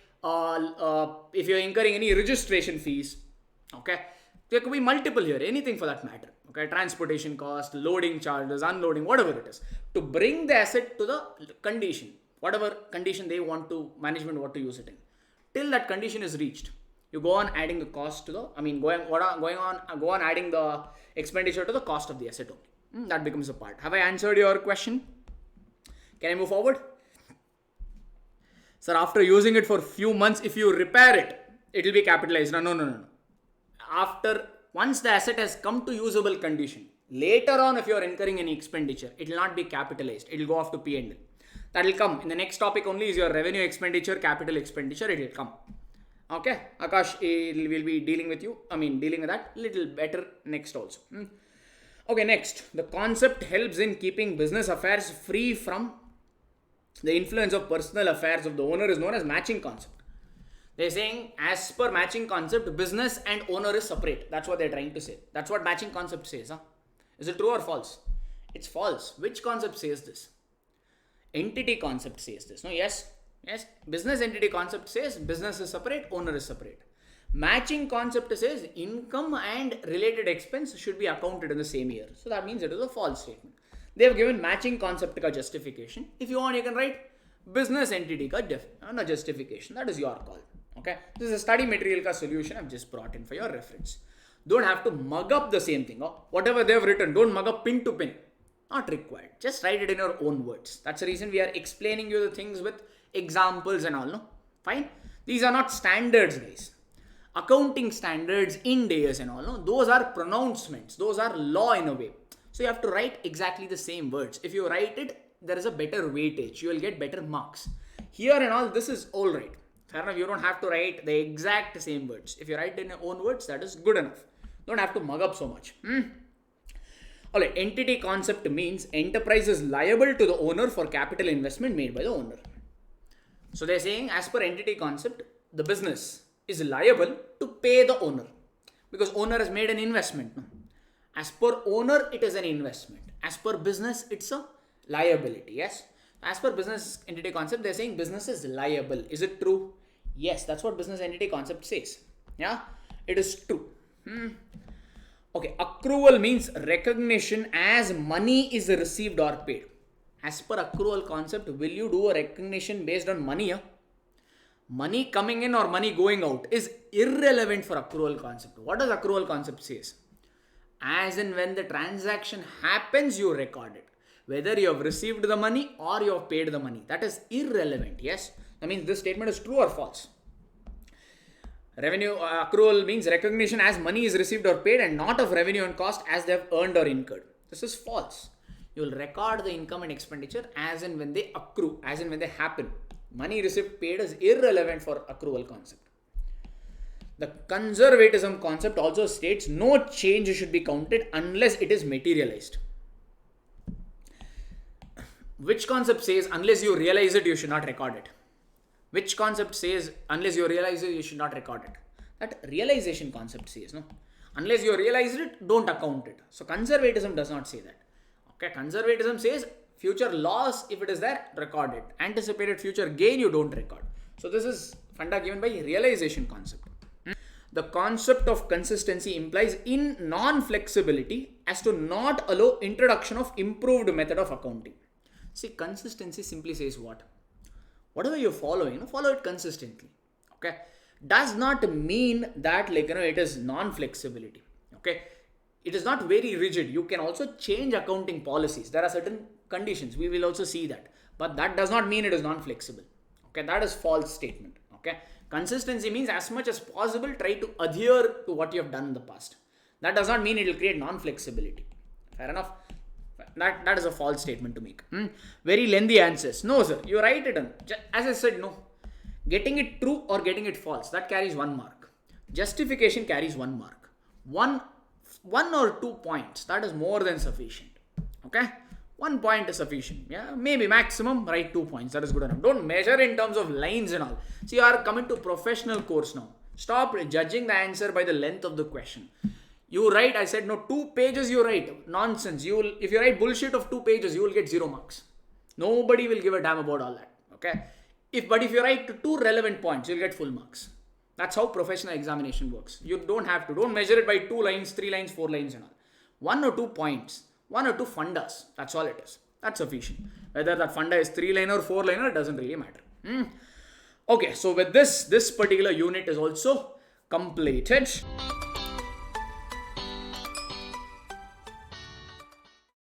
A: if you're incurring any registration fees, okay, there could be multiple here, anything for that matter. Okay, transportation cost, loading charges, unloading, whatever it is, to bring the asset to the condition, whatever condition management want to use it in. Till that condition is reached, you go on adding the cost to go on adding the expenditure to the cost of the asset only. That becomes a part. Have I answered your question? Can I move forward? Sir, after using it for few months, if you repair it, it will be capitalized. No. Once the asset has come to usable condition, later on if you are incurring any expenditure, it will not be capitalized. It will go off to P&L. That will come. In the next topic only is your revenue expenditure, capital expenditure, it will come. Okay, Akash will be dealing with that little better next also. Okay, next. The concept helps in keeping business affairs free from the influence of personal affairs of the owner is known as matching concept. They're saying as per matching concept, business and owner is separate. That's what they're trying to say. That's what matching concept says. Huh? Is it true or false? It's false. Which concept says this? Entity concept says this. No, yes. Business entity concept says business is separate, owner is separate. Matching concept says income and related expense should be accounted in the same year. So that means it is a false statement. They have given matching concept ka justification. If you want, you can write business entity ka justification. That is your call. Okay. This is a study material ka solution I've just brought in for your reference. Don't have to mug up the same thing. Whatever they have written, don't mug up pin to pin. Not required. Just write it in your own words. That's the reason we are explaining you the things with examples and all. No? Fine. These are not standards, guys. Accounting standards, Ind AS and all, no? Those are pronouncements. Those are law in a way. So you have to write exactly the same words. If you write it, there is a better weightage. You will get better marks. Here and all, this is all right. Fair enough. You don't have to write the exact same words. If you write in your own words, that is good enough. Don't have to mug up so much. Alright, entity concept means enterprise is liable to the owner for capital investment made by the owner. So they're saying, as per entity concept, the business is liable to pay the owner because owner has made an investment. As per owner, it is an investment. As per business, it's a liability. Yes. As per business entity concept, they're saying business is liable. Is it true? Yes, that's what business entity concept says. Yeah, it is true. Okay, accrual means recognition as money is received or paid. As per accrual concept, will you do a recognition based on money? Money coming in or money going out is irrelevant for accrual concept. What does accrual concept says? As in when the transaction happens, you record it. Whether you have received the money or you have paid the money. That is irrelevant. Yes. That means this statement is true or false. Revenue accrual means recognition as money is received or paid and not of revenue and cost as they have earned or incurred. This is false. You will record the income and expenditure as in when they accrue, as in when they happen. Money received paid is irrelevant for accrual concept. The conservatism concept also states no change should be counted unless it is materialized. Which concept says unless you realize it, you should not record it? Which concept says unless you realize it, you should not record it? That realization concept says, no. Unless you realize it, don't account it. So conservatism does not say that. Okay, conservatism says future loss, if it is there, record it. Anticipated future gain, you don't record. So this is funda given by realization concept. The concept of consistency implies in non-flexibility as to not allow introduction of improved method of accounting. See, consistency simply says what? Whatever you're following, follow it consistently. Okay. Does not mean that it is non-flexibility. Okay. It is not very rigid. You can also change accounting policies. There are certain conditions. We will also see that. But that does not mean it is non-flexible. Okay. That is false statement. Okay. Consistency means as much as possible, try to adhere to what you have done in the past. That does not mean it will create non-flexibility. Fair enough. That is a false statement to make. Very lengthy answers. No, sir. You write it on. As I said, no. Getting it true or getting it false, that carries 1 mark. Justification carries 1 mark. One or 2 points, that is more than sufficient. Okay? 1 point is sufficient. Yeah, maybe maximum write 2 points. That is good enough. Don't measure in terms of lines and all. See, you are coming to professional course now. Stop judging the answer by the length of the question. You write, I said, no, 2 pages you write. Nonsense. If you write bullshit of 2 pages, you will get 0 marks. Nobody will give a damn about all that. Okay? But if you write 2 relevant points, you'll get full marks. That's how professional examination works. You don't have to. Don't measure it by 2 lines, 3 lines, 4 lines and all. 1 or 2 points. 1 or 2 fundas. That's all it is. That's sufficient. Whether that funda is 3-liner or 4-liner, it doesn't really matter. Okay, so with this particular unit is also completed.